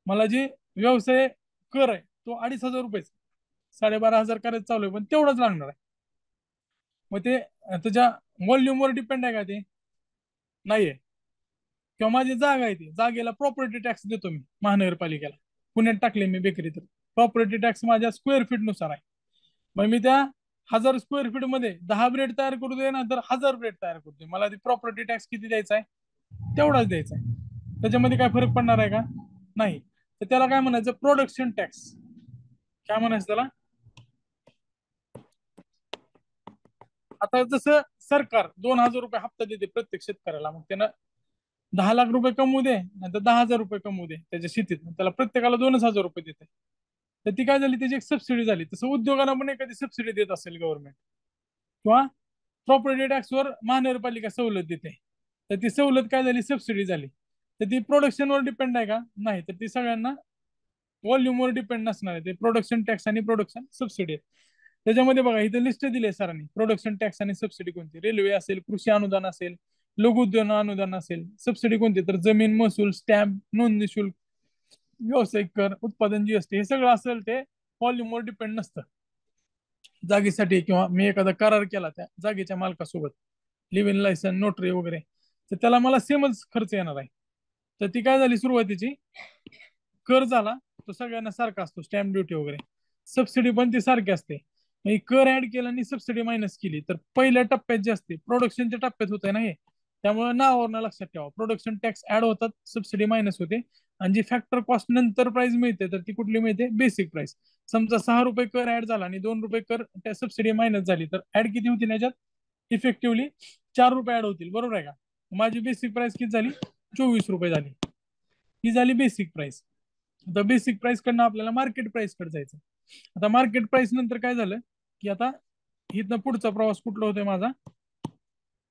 मला जे व्यवसाय कर आहे तो 2500 रुपये, 12,500 करायचं चालू आहे, पण तेवढंच लागणार आहे. मग ते तुझ्या व्हॉल्यूमवर डिपेंड आहे का? ते नाहीये. किंवा माझी जागा आहे, ती जागेला प्रॉपर्टी टॅक्स देतो मी महानगरपालिकेला. पुण्यात टाकले मी बेकरी, तर प्रॉपर्टी टॅक्स माझ्या स्क्वेअर फीट नुसार आहे. मग मी त्या 1000 स्क्वेअर फीट मध्ये 10 ब्रेड तयार करू दे ना तर 1000 ब्रेड तयार करू दे, मला ती प्रॉपर्टी टॅक्स किती द्यायचा आहे? तेवढाच द्यायचा आहे. त्याच्यामध्ये काय फरक पडणार आहे का? नाही. तर त्याला काय म्हणायचं? Production tax. काय म्हणायचं त्याला? आता जसं सरकार 2000 रुपये हप्ता देते प्रत्येक शेतकऱ्याला, मग त्यानं 10 लाख रुपये कमवू दे नाही तर 10,000 रुपये कमवू दे त्याच्या शेतीत, त्याला प्रत्येकाला 2,000 रुपये देते. तर ती काय झाली? त्याची एक सबसिडी झाली. तसं उद्योगाला पण एखादी सबसिडी देत असेल गव्हर्नमेंट, किंवा प्रॉपर्टी टॅक्सवर महानगरपालिका सवलत देते, तर ती सवलत काय झाली? सबसिडी झाली. तर ती प्रोडक्शनवर डिपेंड आहे का? नाही. तर ती सगळ्यांना व्हॉल्यूमवर डिपेंड नसणार आहे. ते प्रोडक्शन टॅक्स आणि प्रोडक्शन सबसिडी आहे. त्याच्यामध्ये बघा इथं लिस्ट दिली आहे सरांनी, प्रोडक्शन टॅक्स आणि सबसिडी कोणती? रेल्वे असेल, कृषी अनुदान असेल, लघु उद्योग अनुदान असेल. सबसिडी कोणती? तर जमीन महसूल, स्टॅम्प, नोंदणी शुल्क, व्यावसायिक कर, उत्पादन जीएसटी, हे सगळं असेल ते व्हॉल्यूमवर डिपेंड नसतं. जागेसाठी किंवा मी एखादा करार केला त्या जागेच्या मालकासोबत, लिव्ह इन लायसन, नोटरी वगैरे, तर त्याला मला सेमच खर्च येणार आहे. तर ती काय झाली? सुरुवातीची कर झाला तो सगळ्यांना सारखा असतो, स्टॅम्प ड्युटी वगैरे. सबसिडी पण ती सारखी असते. मग कर ऍड केला आणि सबसिडी मायनस केली तर पहिल्या टप्प्यात जे असते प्रोडक्शनच्या टप्प्यात होत आहे ना हे, त्यामुळे नावावरनं लक्षात ठेवा, प्रोडक्शन टॅक्स ऍड होतात, सबसिडी मायनस होते. आणि जी फॅक्टर कॉस्ट नंतर प्राइस मिळते तर ती कुठली मिळते? Basic price. समजा 6 रुपये कर ऍड झाला आणि 2 रुपये कर सबसिडी मायनस झाली, तर ऍड किती होतील याच्यात? इफेक्टिव्हली 4 रुपये ऍड होतील, बरोबर आहे का? माझी बेसिक प्राइस किती झाली? 24 रुपये झाली. ही झाली बेसिक प्राइस. आता बेसिक प्राइस कडनं आपल्याला मार्केट प्राइस कडे जायचं. आता मार्केट प्राइस नंतर काय झालं की आता इथनं पुढचा प्रवास कुठला होतोय माझा?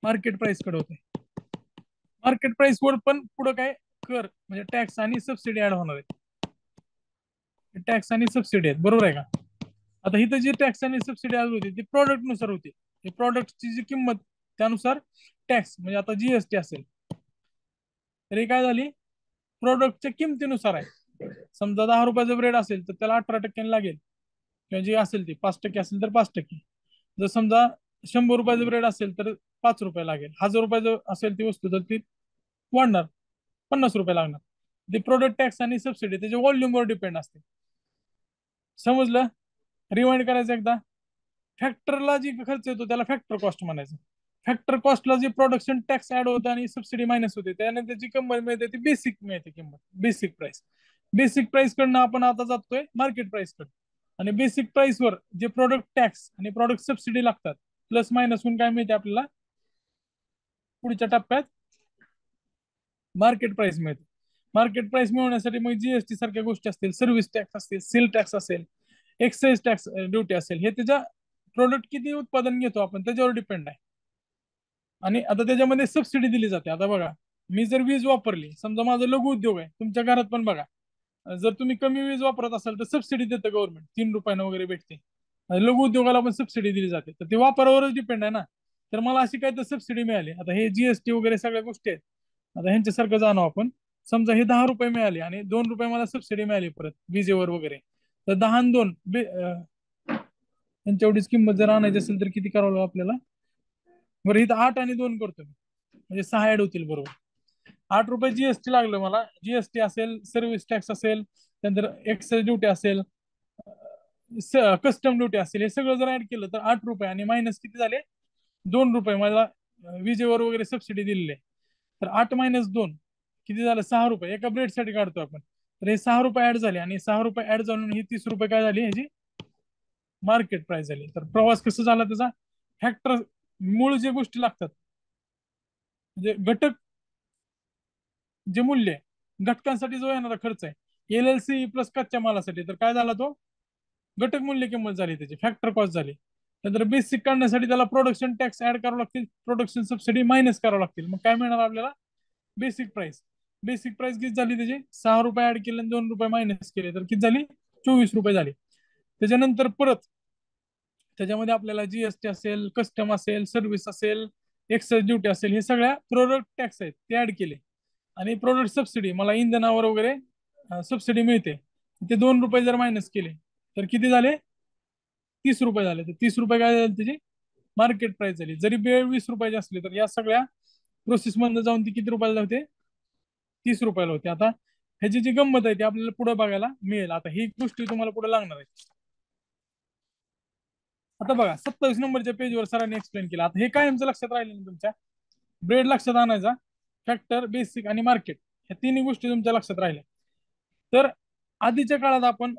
मार्केट प्राइस कडे होतोय. मार्केट प्राइस वर पण पुढे काय कर म्हणजे टॅक्स आणि सबसिडी ऍड होणार आहे. टॅक्स आणि सबसिडी आहेत, बरोबर आहे का? आता इथं जी टॅक्स आणि सबसिडी ऍड होती ती प्रोडक्ट नुसार होती. प्रोडक्टची जी किंमत त्यानुसार टॅक्स म्हणजे आता जीएसटी असेल, तर हे काय झाली? प्रोडक्टच्या किमतीनुसार आहे. समजा 10 रुपयाचं ब्रेड असेल तर त्याला 18% लागेल, किंवा जी असेल ती 5% असेल तर 5%. जर समजा 100 रुपयाचं ब्रेड असेल तर 5 रुपये लागेल. 1000 रुपयाचं असेल ती वस्तू तर ती वाढणार, 50 रुपये लागणार. ते प्रोडक्ट टॅक्स आणि सबसिडी त्याच्या व्हॉल्यूमवर डिपेंड असते. समजलं? रिवाइंड करायचं एकदा. फॅक्टरला जी खर्च येतो त्याला फॅक्टर कॉस्ट म्हणायचं. फॅक्टर कॉस्टला जे प्रोडक्शन टॅक्स ऍड होतं आणि सबसिडी मायनस होते त्याने त्याची किंमत मिळते ती बेसिक मिळते किंमत, बेसिक प्राइस. बेसिक प्राइस कडनं आपण आता जातोय मार्केट प्राइस कडे. आणि बेसिक प्राइस वर जे प्रोडक्ट टॅक्स आणि प्रोडक्ट सबसिडी लागतात प्लस मायनस होऊन काय मिळते आपल्याला पुढच्या टप्प्यात? मार्केट प्राइस मिळते. मार्केट प्राइस मिळवण्यासाठी मग जीएसटी सारख्या गोष्टी असतील, सर्व्हिस टॅक्स असतील, सेल टॅक्स असेल, एक्साइज टॅक्स ड्युटी असेल, हे त्याच्या प्रोडक्ट किती उत्पादन घेतो आपण त्याच्यावर डिपेंड आहे. आणि आता त्याच्यामध्ये सबसिडी दिली जाते. आता बघा, मी जर वीज वापरली, समजा माझा लघु उद्योग आहे, तुमच्या घरात पण बघा, जर तुम्ही कमी वीज वापरत असाल तर सबसिडी देतं गव्हर्नमेंट, 3 रुपयानं वगैरे भेटते. आणि लघु उद्योगाला पण सबसिडी दिली जाते, तर ते वापरावरच डिपेंड आहे ना. तर मला अशी काय तर सबसिडी मिळाली. आता हे जीएसटी वगैरे सगळ्या गोष्टी आहेत. आता ह्यांच्यासारखं जाणं आपण, समजा हे 10 रुपये मिळाले आणि 2 रुपये मला सबसिडी मिळाली परत विजेवर वगैरे, तर 10 आणि 2 त्यांच्या एवढीच किंमत जर आणायची असेल तर किती करावं लागेल आपल्याला? बरं, इथं 8 आणि 2 करतो मी, म्हणजे 6 ऍड होतील, बरोबर. 8 रुपये जीएसटी लागलं मला. जीएसटी असेल, सर्व्हिस टॅक्स असेल, त्यानंतर एक्साइज ड्युटी असेल, कस्टम ड्युटी असेल, हे सगळं जर ऍड केलं तर 8 रुपये, आणि मायनस किती झाले, 2 रुपये मला विजेवर वगैरे सबसिडी दिलेली आहे. तर 8 - 2 किती झालं, 6 रुपये एका ब्रेडसाठी काढतो आपण. तर हे 6 रुपये ऍड झाले, आणि 6 रुपये ऍड झाले ही 30 रुपये काय झाली ह्याची मार्केट प्राइस झाली. तर प्रवास कसा झाला त्याचा, फॅक्टर, मूळ जे गोष्टी लागतात, म्हणजे घटक, जे मूल्य आहे, घटकांसाठी जो येणारा खर्च आहे, LLC प्लस कच्च्या मालासाठी, तर काय झाला तो घटक मूल्य किंमत झाली, त्याची फॅक्टर कॉस्ट झाली. नंतर बेसिक काढण्यासाठी त्याला प्रोडक्शन टॅक्स ऍड करावं लागतील, प्रोडक्शन सबसिडी मायनस करावं लागतील. मग काय मिळणार आपल्याला, बेसिक प्राइस. बेसिक प्राइस किती झाली त्याची, 6 रुपये ऍड केले आणि 2 रुपये मायनस केले, तर किती झाली, 24 रुपये झाली. त्याच्यानंतर परत त्याच्यामध्ये आपल्याला GST असेल, कस्टम असेल, सर्व्हिस असेल, एक्साइज ड्युटी असेल, हे सगळ्या प्रोडक्ट टॅक्स आहेत ते ऍड केले. आणि प्रोडक्ट सबसिडी, मला इंधनावर वगैरे सबसिडी मिळते, ते 2 रुपये जर मायनस केले तर किती झाले, 30 रुपये झाले. तर 30 रुपये काय झाले त्याची मार्केट प्राइस झाली. जरी बेळ 20 रुपयाची असली तर या सगळ्या प्रोसेस मधून जाऊन ती किती रुपयाला होते, 30 रुपयाला होते. आता ह्याची जी गंमत आहे ती आपल्याला पुढे बघायला मिळेल. आता ही गोष्टी तुम्हाला पुढे लागणार आहे. आता बघा 27 नंबरच्या पेजवर सरांनी एक्सप्लेन केलं. आता हे कायमचं लक्षात राहिलं ना तुमच्या, ब्रेड लक्षात आणायचा, फॅक्टर, बेसिक आणि मार्केट, ह्या तिन्ही गोष्टी तुमच्या लक्षात राहिल्या. तर आधीच्या काळात आपण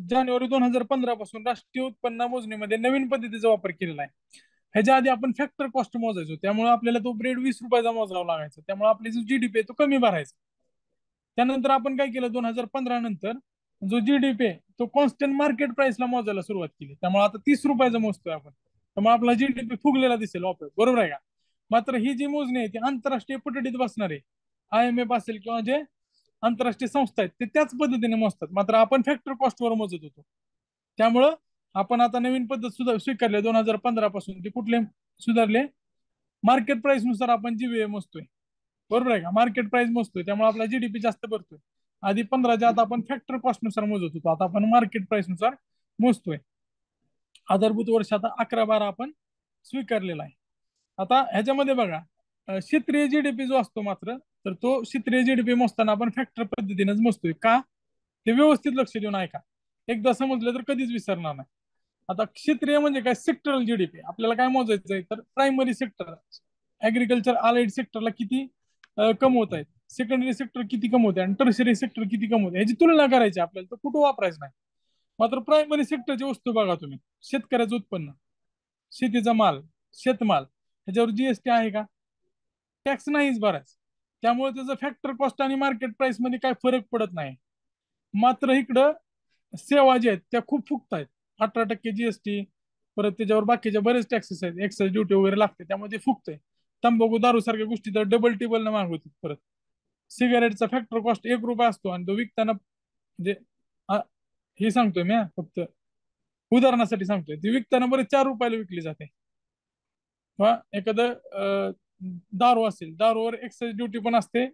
जानेवारी 2015 पासून राष्ट्रीय उत्पन्न मोजणीमध्ये नवीन पद्धतीचा वापर केलेला आहे. ह्याच्या आधी आपण फॅक्टर कॉस्ट मोजायचो, त्यामुळे आपल्याला तो ब्रेड 20 रुपयाचा मोजावा लागायचा, त्यामुळे आपली जो GDP आहे तो कमी भरायचा. त्यानंतर आपण काय केलं, 2015 नंतर जो GDP आहे तो कॉन्स्टंट मार्केट प्राइसला मोजायला सुरुवात केली, त्यामुळे आता 30 रुपयाचा मोजतोय आपण, त्यामुळे आपला GDP फुगलेला दिसेल वापर, बरोबर आहे का. मात्र ही जी मोजणी आहे ती आंतरराष्ट्रीय पद्धतीत बसणार आहे. IMF असेल किंवा जे आंतरराष्ट्रीय संस्था आहेत ते त्याच पद्धतीने मोजतात, मात्र आपण फॅक्टर कॉस्टवर मोजत होतो. त्यामुळं आपण आता नवीन पद्धत सुद्धा स्वीकारली 2015 पासून. ते कुठले सुधारले, मार्केट प्राइस नुसार आपण GVA मोजतोय, बरोबर आहे का, मार्केट प्राइस मोजतोय, त्यामुळे आपला GDP जास्त भरतोय. आधी 15च्या आत आपण फॅक्टर कॉस्ट नुसार मोजत होतो, आता आपण मार्केट प्राइस नुसार मोजतोय. आधारभूत वर्ष आता 11-12 आपण स्वीकारलेला आहे. आता ह्याच्यामध्ये बघा, क्षेत्रीय GDP जो असतो मात्र, तर तो क्षेत्रीय GDP मोजताना आपण फॅक्टर पद्धतीनेच मोजतोय का, ते व्यवस्थित लक्ष देऊन ऐका, एकदा समजलं तर कधीच विसरणार नाही. आता क्षेत्रीय म्हणजे काय, सेक्टरल GDP आपल्याला काय मोजायचं आहे, तर प्रायमरी सेक्टर, ऍग्रिकल्चर अलाइड सेक्टरला किती कमवत आहेत, सेकंडरी सेक्टर किती कमवते आणि टर्शरी सेक्टर किती कमवते, ह्याची तुलना करायची आपल्याला, तर कुठं वापरायचं नाही. मात्र प्रायमरी सेक्टरची वस्तू बघा तुम्ही, शेतकऱ्याचं उत्पन्न, शेतीचा माल, शेतमाल, ह्याच्यावर GST आहे का, टॅक्स नाहीच भरायचं, त्यामुळे त्याचं फॅक्टर कॉस्ट आणि मार्केट प्राइस मध्ये काय फरक पडत नाही. मात्र इकडं सेवा ज्या आहेत त्या खूप फुकत आहेत, 18% GST, परत त्याच्यावर बाकीच्या बरेच टॅक्सेस आहेत, एक्साइज ड्युटी वगैरे लागते, त्यामध्ये फुकतंय. तंबाखू, दारू सारख्या गोष्टी तर डबल टिबल न मागवतात. परत सिगारेटचा फॅक्टर कॉस्ट 1 रुपया असतो, आणि तो विकताना म्हणजे हे सांगतोय मी फक्त उदाहरणासाठी सांगतोय, ती विकताना बरं 4 रुपयाला विकली जाते. किंवा एखादं दारू असेल, दारूवर एक्साइज ड्युटी पण असते,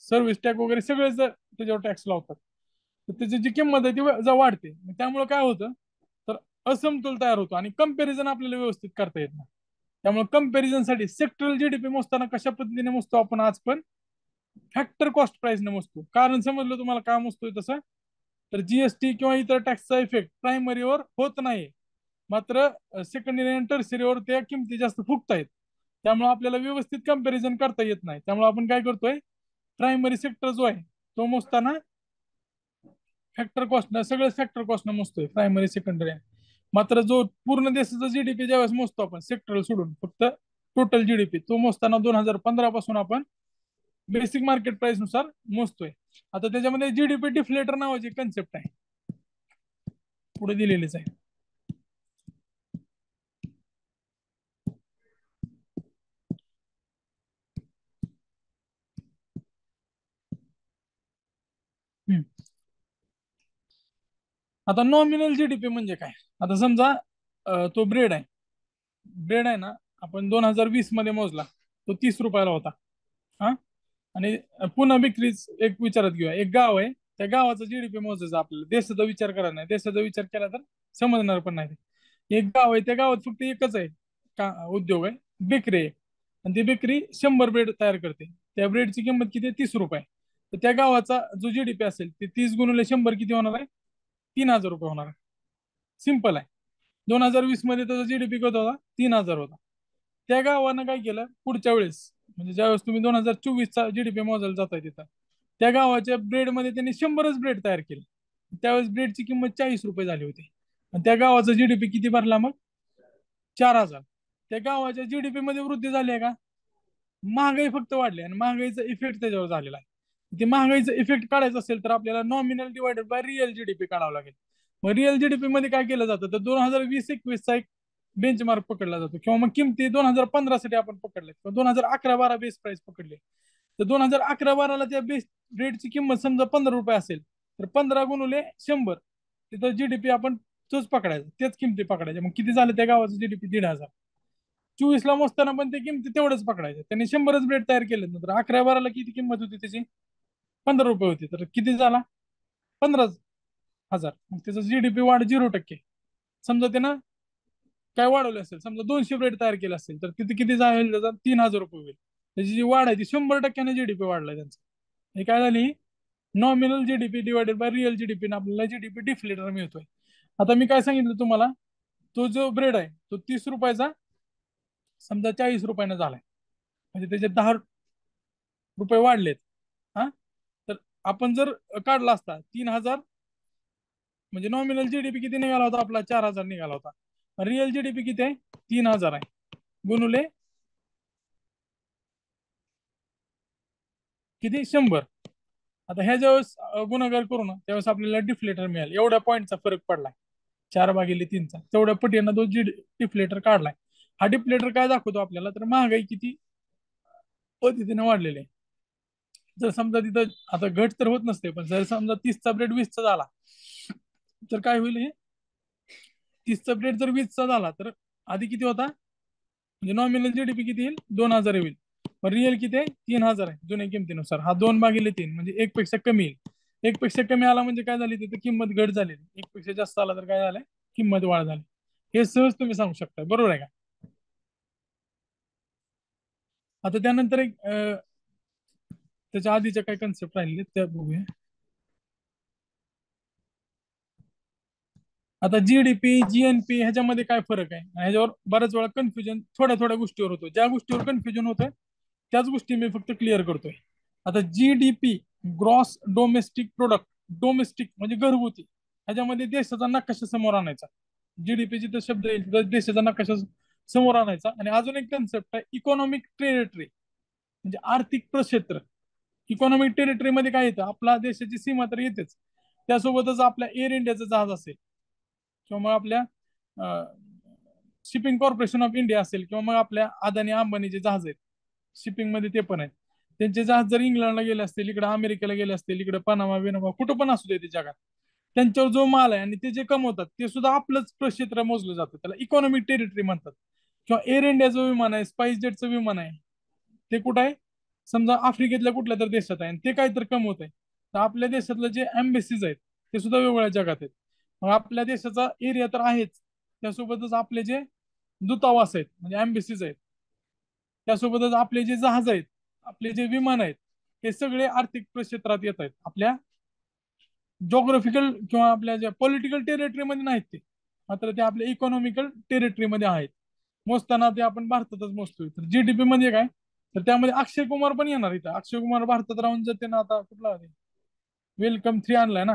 सर्व्हिस टॅक्स वगैरे सगळेच त्याच्यावर टॅक्स लावतात, तर त्याची जी किंमत आहे ती वाढते. त्यामुळे काय होतं, तर असमतोल तयार होतो, आणि कंपॅरिझन आपल्याला व्यवस्थित करता येत नाही. त्यामुळे कंपॅरिझनसाठी सेक्टरल GDP मोजताना कशा पद्धतीने मोजतो आपण आज पण, फॅक्टर कॉस्ट प्राइस न मोजतो. कारण समजलं तुम्हाला काय मोजतोय तसं, तर GST किंवा इतर टॅक्सचा इफेक्ट प्रायमरीवर होत नाही, मात्र सेकंडरी आणि टर्सरीवर त्या किमती जास्त फुकत आहेत, त्यामुळे आपल्याला व्यवस्थित कंपॅरिझन करता येत नाही. त्यामुळे आपण काय करतोय, प्रायमरी सेक्टर जो आहे तो मोजताना फॅक्टर कॉस्ट, सगळेच फॅक्टर कॉस्ट मोजतोय, प्रायमरी, सेकंडरी. मात्र जो पूर्ण देशाचा GDP ज्यावेळेस मोजतो आपण सेक्टरल सोडून, फक्त टोटल GDP तो मोजताना 2015 पासून आपण बेसिक मार्केट प्राइस नुसार मोजतोय. आता त्याच्यामध्ये GDP डिफ्लेटर नावाची कन्सेप्ट आहे, पुढे दिलेलीच आहे. आता नॉमिनल GDP म्हणजे काय, आता समजा तो ब्रेड आहे, ब्रेड आहे ना, आपण 2020 मध्ये मोजला, तो 30 रुपयाला होता. हा, आणि पुन्हा विक्रीच एक विचारात घेऊया, एक गाव आहे, त्या गावाचा GDP मोजायचा आपल्याला, देशाचा विचार करा नाही, देशाचा विचार केला तर समजणार पण नाही. एक गाव आहे, त्या गावात फक्त एकच आहे का उद्योग आहे, बेकरी आहे, आणि ती बेकरी 100 ब्रेड तयार करते, त्या ब्रेडची किंमत किती आहे, 30 रुपये. तर त्या गावाचा जो GDP असेल ते 30 × 100 किती होणार आहे, 3000 रुपये होणार आहे. सिंपल आहे. 2020 मध्ये त्याचा जीडीपी कसा होता? 3,000 होता. त्या गावानं काय केलं पुढच्या वेळेस, म्हणजे ज्यावेळेस तुम्ही 2024चा जीडीपी मोजायला जाताय तिथं, त्या गावाच्या ब्रेडमध्ये त्यांनी 100च ब्रेड तयार केले. त्यावेळेस ब्रेडची किंमत 40 रुपये झाली होती. आणि त्या गावाचा जीडीपी किती भरला मग? 4,000. त्या गावाच्या जीडीपी मध्ये वृद्धी झाली आहे का? महागाई फक्त वाढली, आणि महागाईचा इफेक्ट त्याच्यावर झालेला आहे. ते महागाईचा इफेक्ट काढायचा असेल तर आपल्याला nominal divided by real GDP काढावं लागेल. मग रिअल जीडीपी मध्ये काय केलं जातं, तर 2020-21चा एक बेंचमार्क पकडला जातो, किंवा मग किमती 2015 साठी आपण पकडले, किंवा 2011-12 बेस प्राइस पकडले. तर 2011-12ला त्या बेस रेटची किंमत समजा 15 रुपये असेल, तर 15 × 100 तिथं जीडीपी आपण तोच पकडायचा, तेच किमती पकडायच्या. मग किती झालं त्या गावाचं जीडीपी? 1,500. 24ला मोजताना पण ते किमती तेवढंच पकडायचे. त्यांनी 100च ब्रेड तयार केले. नंतर 11-12ला किती किंमत होती त्याची? 15 रुपये होती. तर किती झाला? 15,000. मग त्याचं जीडीपी वाढ 0%. समजा त्यानं काय वाढवले असेल, समजा 200 ब्रेड तयार केले असेल, तर तिथे किती जाईल? त्याचा 3,000 रुपये होईल. त्याची जी वाढ आहे ती 100%ने जीडीपी वाढलाय त्यांचा. हे काय झाली? Nominal GDP divided by real GDP, आपल्याला जीडीपी डिफ्लेटर मिळतोय. आता मी काय सांगितलं तुम्हाला, तो जो ब्रेड आहे तो 30 रुपयाचा समजा 40 रुपयाने झालाय, म्हणजे त्याचे 10 रुपये वाढलेत. हा, तर आपण जर काढला असता 3,000, म्हणजे नॉमिनल जीडीपी किती निघाला होता आपला? 4,000 निघाला होता. रिअल जीडीपी किती आहे? 3,000 आहे. गुणुले किती? 100. आता ह्या ज्यावेळेस गुणाकार करू ना, त्यावेळेस आपल्याला डिफ्लेटर मिळाल. एवढ्या पॉईंटचा फरक पडलाय, 4/3चा. तेवढ्या पटीनं तो डिफ्लेटर काढलाय. हा डिफ्लेटर काय दाखवतो आपल्याला, तर महागाई किती पद्धतीने वाढलेली आहे. जर समजा तिथं आता घट तर होत नसते, पण जर समजा 30चा ब्रेड 20चा झाला, तर काय होईल? हे 30चा ब्रेड जर 20चा झाला, तर आधी किती होता? म्हणजे नॉमिनल जीडीपी किती येईल? 2,000 येईल. पण रिअल किती आहे? 3,000 आहे जुन्या किमतीनुसार. हा 2/3 म्हणजे 1 पेक्षा कमी येईल. 1 पेक्षा कमी आला म्हणजे काय झाली? तिथे किंमत घट झाली. 1 पेक्षा जास्त आला तर काय झालंय? किंमत वाढ झाली. हे सहज तुम्ही सांगू शकता, बरोबर आहे का? आता त्यानंतर एक त्याच्या आधीच्या काही कन्सेप्ट राहिले त्या बघूया. आता जीडीपी जीएनपी ह्याच्यामध्ये काय फरक आहे? ह्याच्यावर बऱ्याच वेळा कन्फ्युजन थोड्या थोड्या गोष्टीवर होतो. ज्या गोष्टीवर कन्फ्युजन होतंय त्याच गोष्टी मी फक्त क्लिअर करतोय. आता GDP, gross domestic product, domestic म्हणजे घरगुती, ह्याच्यामध्ये देशाचा नकाशा समोर आणायचा. जीडीपी जिथं शब्द येईल तिथं देशाचा नकाशा समोर आणायचा. आणि अजून एक कन्सेप्ट आहे इकॉनॉमिक टेरिटरी, म्हणजे आर्थिक प्रक्षेत्र. इकॉनॉमिक टेरिटरीमध्ये काय येतं? आपला देशाची सीमा तर येतेच, त्यासोबतच आपल्या एअर इंडियाचं जहाज असेल, किंवा मग आपल्या शिपिंग कॉर्पोरेशन ऑफ इंडिया असेल, किंवा मग आपल्या अदानी अंबानीचे जहाज आहेत शिपिंग मध्ये, ते पण आहेत. त्यांचे जहाज जर इंग्लंडला गेले असतील, इकडे अमेरिकेला गेले असतील, इकडे पनामा बिनामा कुठं पण असू दे ते जगात, त्यांच्यावर जो माल आहे आणि ते जे कमवतात ते सुद्धा आपलंच प्रक्षेत्र मोजलं जातं. त्याला इकॉनॉमिक टेरिटरी म्हणतात. किंवा एअर इंडियाचं विमान आहे, स्पाइस जेटचं विमान आहे, ते कुठं आहे? समजा आफ्रिकेतल्या कुठल्या तर देशात आहे, आणि ते काय तर कमवत आहे, तर आपल्या देशातलं जे एम्बेसीज आहेत ते सुद्धा वेगवेगळ्या जगात आहेत. मग आपल्या देशाचा एरिया तर आहेच, त्यासोबतच आपले जे दूतावास आहेत म्हणजे एम्बेसीज आहेत, त्यासोबतच आपले जे जहाज आहेत, आपले जे विमान आहेत, हे सगळे आर्थिक क्षेत्रात येत आहेत. आपल्या जॉग्राफिकल किंवा आपल्या ज्या पॉलिटिकल टेरिटरीमध्ये नाहीत ते, मात्र ते आपल्या इकॉनॉमिकल टेरिटरीमध्ये आहेत. मोजताना ते आपण भारतातच मोजतोय. तर जीडीपी म्हणजे काय? तर त्यामध्ये अक्षय कुमार पण येणार इथं. अक्षय कुमार भारतात राहून जाते ना, आता कुठला वेलकम 3 आणलाय ना,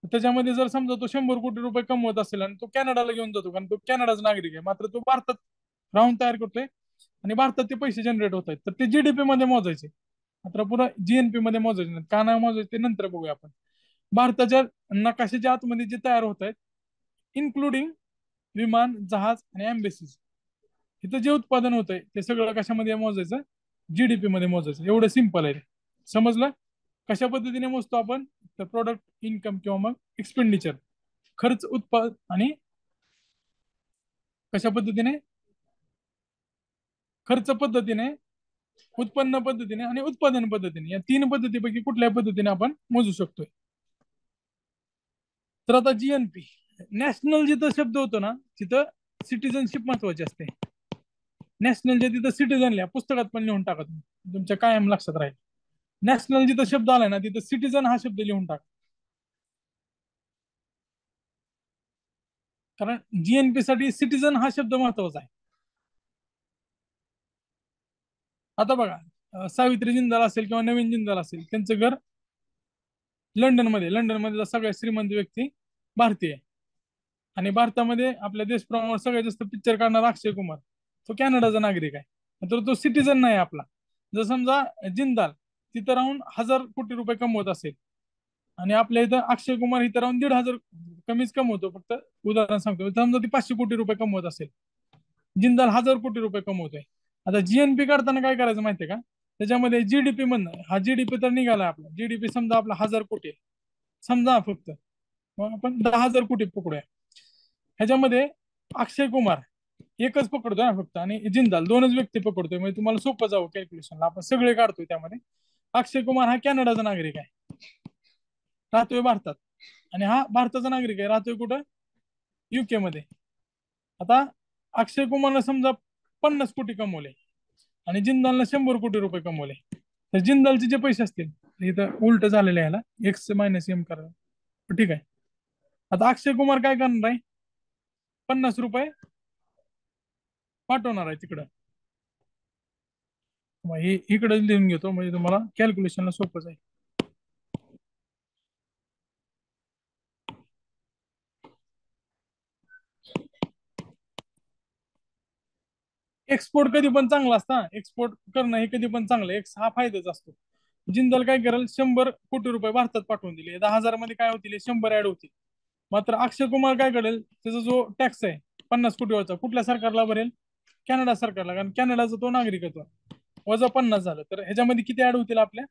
तर त्याच्यामध्ये जर समजा तो 100 कोटी रुपये कमवत असेल आणि तो कॅनडाला घेऊन जातो, कारण तो कॅनडाचा नागरिक आहे, मात्र तो भारतात राहून तयार करतोय आणि भारतात ते पैसे जनरेट होत आहेत, तर ते जीडीपी मध्ये मोजायचे. मात्र पुन्हा जीएनपी मध्ये मोजायचे नाही. का नाही मोजायचे ते नंतर बघूया आपण. भारताच्या नकाशाच्या आतमध्ये जे तयार होत आहेत, इन्क्लुडिंग विमान, जहाज आणि एम्बेसीज, इथं जे उत्पादन होत आहे ते सगळं कशामध्ये मोजायचं? जीडीपी मध्ये मोजायचं. एवढं सिंपल आहे. समजलं? कशा पद्धतीने मोजतो आपण? तर प्रोडक्ट इन्कम किंवा मग एक्सपेंडिचर, खर्च, उत्पादन, आणि कशा पद्धतीने? खर्च पद्धतीने, उत्पन्न पद्धतीने आणि उत्पादन पद्धतीने, या 3 पद्धतीपैकी कुठल्या पद्धतीने आपण मोजू शकतोय. तर आता जीएनपी, नॅशनल जिथं शब्द होतो ना तिथं सिटिझनशिप महत्वाची असते. नॅशनलच्या तिथं सिटीजन लिहा, पुस्तकात पण लिहून टाका, तुमच्या कायम लक्षात राहील. नॅशनल जिथं शब्द आलाय ना तिथं सिटीजन हा शब्द लिहून टाका. कारण जीएनपी साठी सिटीजन हा शब्द महत्वाचा आहे. आता बघा, सावित्री जिंदाल असेल किंवा नवीन जिंदाल असेल, त्यांचं घर लंडन मध्ये सगळ्यात श्रीमंत व्यक्ती भारतीय आहे. आणि भारतामध्ये आपल्या देशप्रमाणे सगळ्यात जास्त पिक्चर काढणारा अक्षय कुमार, तो कॅनडाचा नागरिक आहे, तर तो सिटीजन नाही आपला. जर समजा जिंदाल तिथं राहून 1,000 कोटी रुपये कमवत असेल, आणि आपल्या इथं अक्षय कुमार इथं राहून 1,500, कमीच कमवतो, फक्त उदाहरण सांगतो, समजा ती 500 कोटी रुपये कमवत असेल, जिंदाल 1,000 कोटी रुपये कमवतोय. आता जीएनपी काढताना काय करायचं माहितीये का, त्याच्यामध्ये जीडीपी म्हणणं, हा जीडीपी तर निघाला आपला, जीडीपी समजा आपला 1,000 कोटी आहे, समजा फक्त, मग आपण 10,000 कोटी पकडूया. ह्याच्यामध्ये अक्षय कुमार एकच पकडतोय ना फक्त, आणि जिंदाल दोनच व्यक्ती पकडतोय, म्हणजे तुम्हाला सोपं जावं कॅल्क्युलेशनला, आपण सगळे काढतोय त्यामध्ये. अक्षय कुमार हा कॅनडाचा नागरिक आहे, राहतोय भारतात, आणि हा भारताचा नागरिक आहे, राहतोय कुठं, युके मध्ये. आता अक्षय कुमारला समजा 50 कोटी कमवले, आणि जिंदालनं 100 कोटी रुपये कमवले, तर जिंदालचे जे पैसे असतील, इथं उलट झालेले ह्याला एक्स मायनस एम करा, ठीक आहे. आता अक्षय कुमार काय करणार आहे, 50 रुपये पाठवणार आहे तिकडं. मग हे इकडे लिहून घेतो, म्हणजे तुम्हाला कॅल्क्युलेशनला सोपं जाईल. एक्सपोर्ट कधी पण चांगला असता, एक्सपोर्ट करणं हे कधी पण चांगलं, एक्स हा फायदाच असतो. जिंदाल काय करेल, 100 कोटी रुपये भारतात पाठवून दिले, 10,000 मध्ये काय होतील, 100 ऍड होतील. मात्र अक्षय कुमार काय करेल, त्याचा जो टॅक्स आहे 50 कोटीवरचा, कुठल्या सरकारला भरेल, कॅनडा सरकारला, कारण कॅनडाचा तो नागरिकत्व, वजा 50 झालं, तर ह्याच्यामध्ये किती ऍड होतील, आपल्या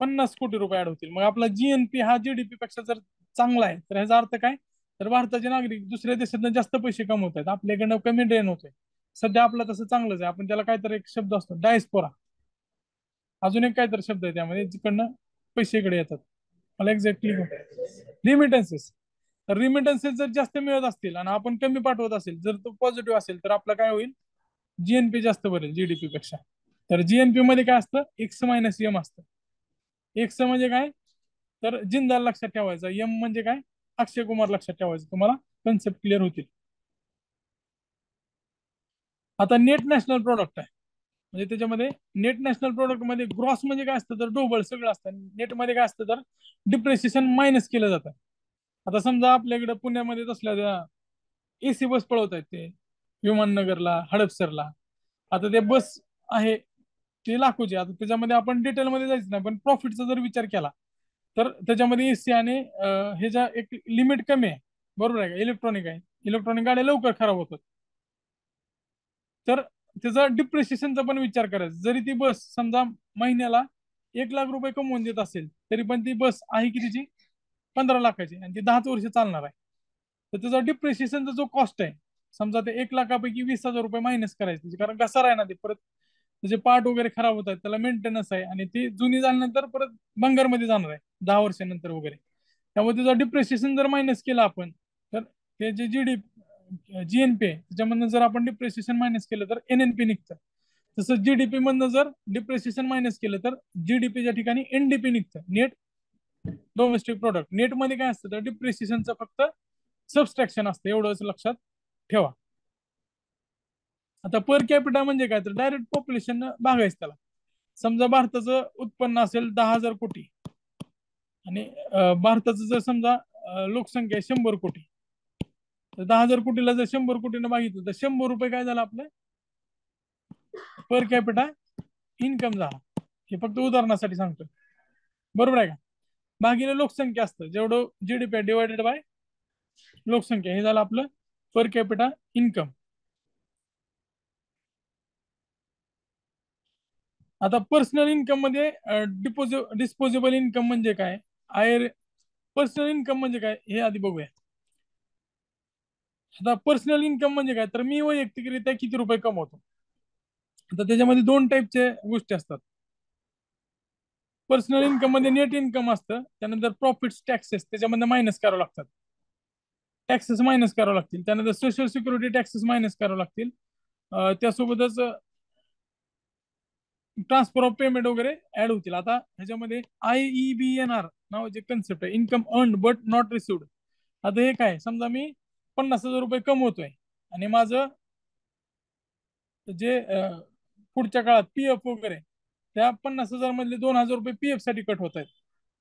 50 कोटी रुपये ऍड होतील. मग आपला जीएनपी हा जीडीपी पेक्षा जर चांगला आहे, तर ह्याचा अर्थ काय, तर भारताचे नागरिक दुसऱ्या देशात जास्त पैसे कमवत आहेत, आपल्याकडनं कमी ड्रेन होतोय. सध्या आपलं तसं चांगलंच आहे, आपण त्याला काहीतरी एक शब्द असतो, डायस्पोरा, अजून एक काहीतरी शब्द आहे त्यामध्ये, जिकडनं पैसे इकडे येतात, मला एक्झॅक्टली रिमिटन्सेस. तर रिमिटन्सेस जर जास्त मिळत असतील आणि आपण कमी पाठवत असेल, जर तो पॉझिटिव्ह असेल, तर आपला काय होईल, जीएनपी जास्त भरेल जीडीपी पेक्षा. तर जीएनपी मध्ये काय असतं, एक्स मायनस एम असतं. एक्स म्हणजे काय, तर जिंदाल लक्षात ठेवायचा, एम म्हणजे काय, अक्षय कुमार लक्षात ठेवायचं, तुम्हाला कन्सेप्ट क्लिअर होतील. आता नेट नॅशनल प्रोडक्ट आहे, म्हणजे त्याच्यामध्ये नेट नॅशनल प्रोडक्ट मध्ये ग्रॉस म्हणजे काय असतं, तर डोबल सगळं असतं. नेट मध्ये काय असतं, तर डिप्रेशिएशन मायनस केलं जातं. आता समजा आपल्याकडे पुण्यामध्ये असल्या त्या एसी बस पळवत आहेत ते, विमाननगरला, हडपसरला. आता ते बस आहे, ते लाखोची, आता त्याच्यामध्ये आपण डिटेलमध्ये जायचं नाही, पण प्रॉफिटचा जर विचार केला, तर त्याच्यामध्ये एसी आणि ह्याच्या एक लिमिट कमी आहे, बरोबर आहे का, इलेक्ट्रॉनिक आहे, इलेक्ट्रॉनिक गाड्या लवकर खराब होतात. तर त्याचा डिप्रिशिएशनचा पण विचार करायचा, जरी ती बस समजा महिन्याला 1,00,000 रुपये कमवून देत असेल, तरी पण ती बस आहे कितीची, 15 लाखाची, आणि ती 10 वर्ष चालणार आहे. तर त्याचा डिप्रिशिएशनचा जो कॉस्ट आहे, समजा ते 1,00,000पैकी 20,000 रुपये मायनस करायचे, कारण घसारा आहे ना, ते परत त्याचे पार्ट वगैरे खराब होत आहेत, त्याला मेंटेनन्स आहे, आणि ती जुनी झाल्यानंतर परत भंगारमध्ये जाणार आहे 10 वर्षानंतर वगैरे. त्यामुळे त्याचा डिप्रिशिएशन जर मायनस केला आपण, तर ते जे जीएनपी आहे त्याच्यामधनं जर आपण डिप्रिसिएशन मायनस केलं, तर एनएनपी निघतं. तसं जीडीपी मधनं जर डिप्रिसिएशन मायनस केलं, तर जीडीपीच्या ठिकाणी एनडीपी निघतं, नेट डोमेस्टिक प्रोडक्ट. नेट मध्ये काय असतं, तर डिप्रिसिएशनचं फक्त सबस्ट्रॅक्शन असतं, एवढंच लक्षात ठेवा. आता पर कॅपिटा म्हणजे काय, तर डायरेक्ट पॉप्युलेशन भागायचं त्याला. समजा भारताचं उत्पन्न असेल 10,000 कोटी, आणि भारताचं जर समजा लोकसंख्या आहे 100 कोटी, तर 10,000 कोटीला जर 100 कोटीनं भागितलं, तर 100 रुपये काय झालं आपलं पर कॅपिटा इन्कम झाला. हे फक्त उदाहरणासाठी सांगतोय, बरोबर आहे का. भागिले लोकसंख्या असतं, जेवढं जीडीपी डिवायडेड बाय लोकसंख्या, हे झालं आपलं पर कॅपिटा इन्कम. आता पर्सनल इन्कम मध्ये डिस्पोजेबल इन्कम म्हणजे काय, आय पर्सनल इन्कम म्हणजे काय हे आधी बघूया. आता पर्सनल इन्कम म्हणजे काय, तर मी वैयक्तिकरित्या किती रुपये कमवतो. आता त्याच्यामध्ये दोन टाईपचे गोष्टी असतात. पर्सनल इन्कम मध्ये नेट इन्कम असतं, त्यानंतर प्रॉफिट्स टॅक्सेस त्याच्यामध्ये मायनस करावं लागतात, टॅक्सेस मायनस करावं लागतील, त्यानंतर सोशल सिक्युरिटी टॅक्सेस मायनस करावं लागतील. त्यासोबतच ट्रान्सफर ऑफ पेमेंट वगैरे ऍड होतील. आता ह्याच्यामध्ये IEBNR नावाचे कन्सेप्ट आहे, income earn but not received. आता हे काय, समजा मी 50,000 रुपये कमवतोय आणि माझं जे पुढच्या काळात पीएफ वगैरे त्या 50,000 मधले 2,000 रुपये पीएफ साठी कट होत आहेत.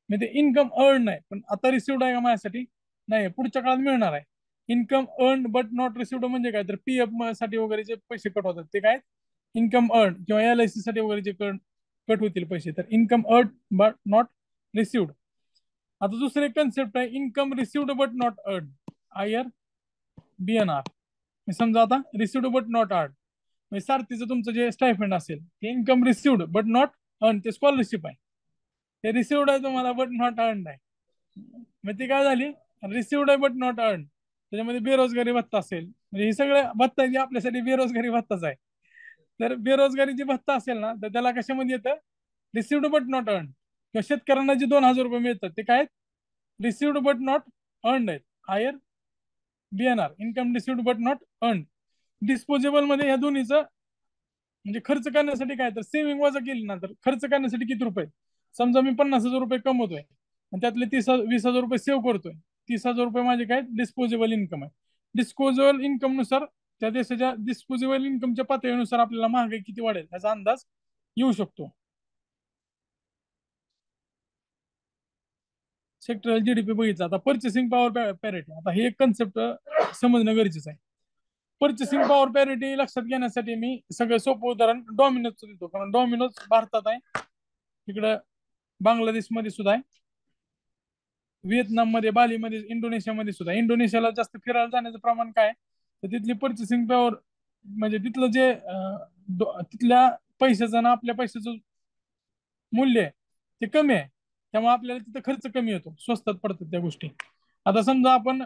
म्हणजे ते इन्कम अर्न नाही, पण आता रिसिव्ड आहे का माझ्यासाठी? नाही, पुढच्या काळात मिळणार आहे. Income earn but not received म्हणजे काय, तर पीएफ साठी वगैरे जे पैसे कट होतात ते काय, इन्कम अर्न किंवा LIC साठी वगैरे जे कट होतील पैसे, तर income earn but not received. आता दुसरे कन्सेप्ट आहे income received but not earn, IRBNR. समजा आता रिसिव्ड बट नॉट अर्न म्हणजे सारथीचं तुमचं जे स्टायफंड असेल ते income received but not earn, ते स्कॉलरशिप आहे. ते रिसिव्ड आहे तुम्हाला बट नॉट अर्न आहे. मग ती काय झाली, रिसिव्ड आहे बट नॉट अर्न. त्याच्यामध्ये बेरोजगारी भत्ता असेल, म्हणजे हे सगळं भत्ता जे आपल्यासाठी बेरोजगारी भत्ताच आहे. तर बेरोजगारीची भत्ता असेल ना, तर त्याला कशामध्ये येतं, रिसिव्ड बट नॉट अर्न. किंवा शेतकऱ्यांना जे 2,000 रुपये मिळतात ते काय, रिसिव्ड बट नॉट अर्न आहेत, IRBNR, income received but not earn. Disposable मध्ये या दोन्हीचं म्हणजे खर्च करण्यासाठी काय, तर सेव्हिंग वजा केली ना, तर खर्च करण्यासाठी किती रुपये, समजा मी 50,000 रुपये कमवतोय आणि त्यातले 20,000 रुपये सेव्ह करतोय, 30,000 रुपये माझे काय डिस्पोजेबल इन्कम आहे. डिस्पोजेबल इन्कम नुसार त्या देशाच्या डिस्पोजेबल इन्कमच्या पातळीनुसार आपल्याला महागाई किती वाढेल याचा अंदाज येऊ शकतो. सेक्टरल GDP बघितलं. आता पर्चेसिंग पॉवर पॅरिटी, आता हे एक कन्सेप्ट समजणं गरजेचं आहे. पर्चेसिंग पॉवर पॅरिटी लक्षात घेण्यासाठी मी सगळं सोपं उदाहरण डॉमिनोजचं देतो, कारण डॉमिनोज भारतात आहे, इकडं बांगलादेशमध्ये सुद्धा आहे, व्हिएतनाममध्ये, बालीमध्ये, इंडोनेशियामध्ये सुद्धा. इंडोनेशियाला जास्त फिरायला जाण्याचं प्रमाण काय, तर तिथली पर्चेसिंग पॉवर म्हणजे तिथलं जे तिथल्या पैशाचं ना आपल्या पैशाचं मूल्य आहे ते कमी आहे, त्यामुळे आपल्याला तिथं खर्च कमी होतो, स्वस्तात पडतात त्या गोष्टी. आता समजा आपण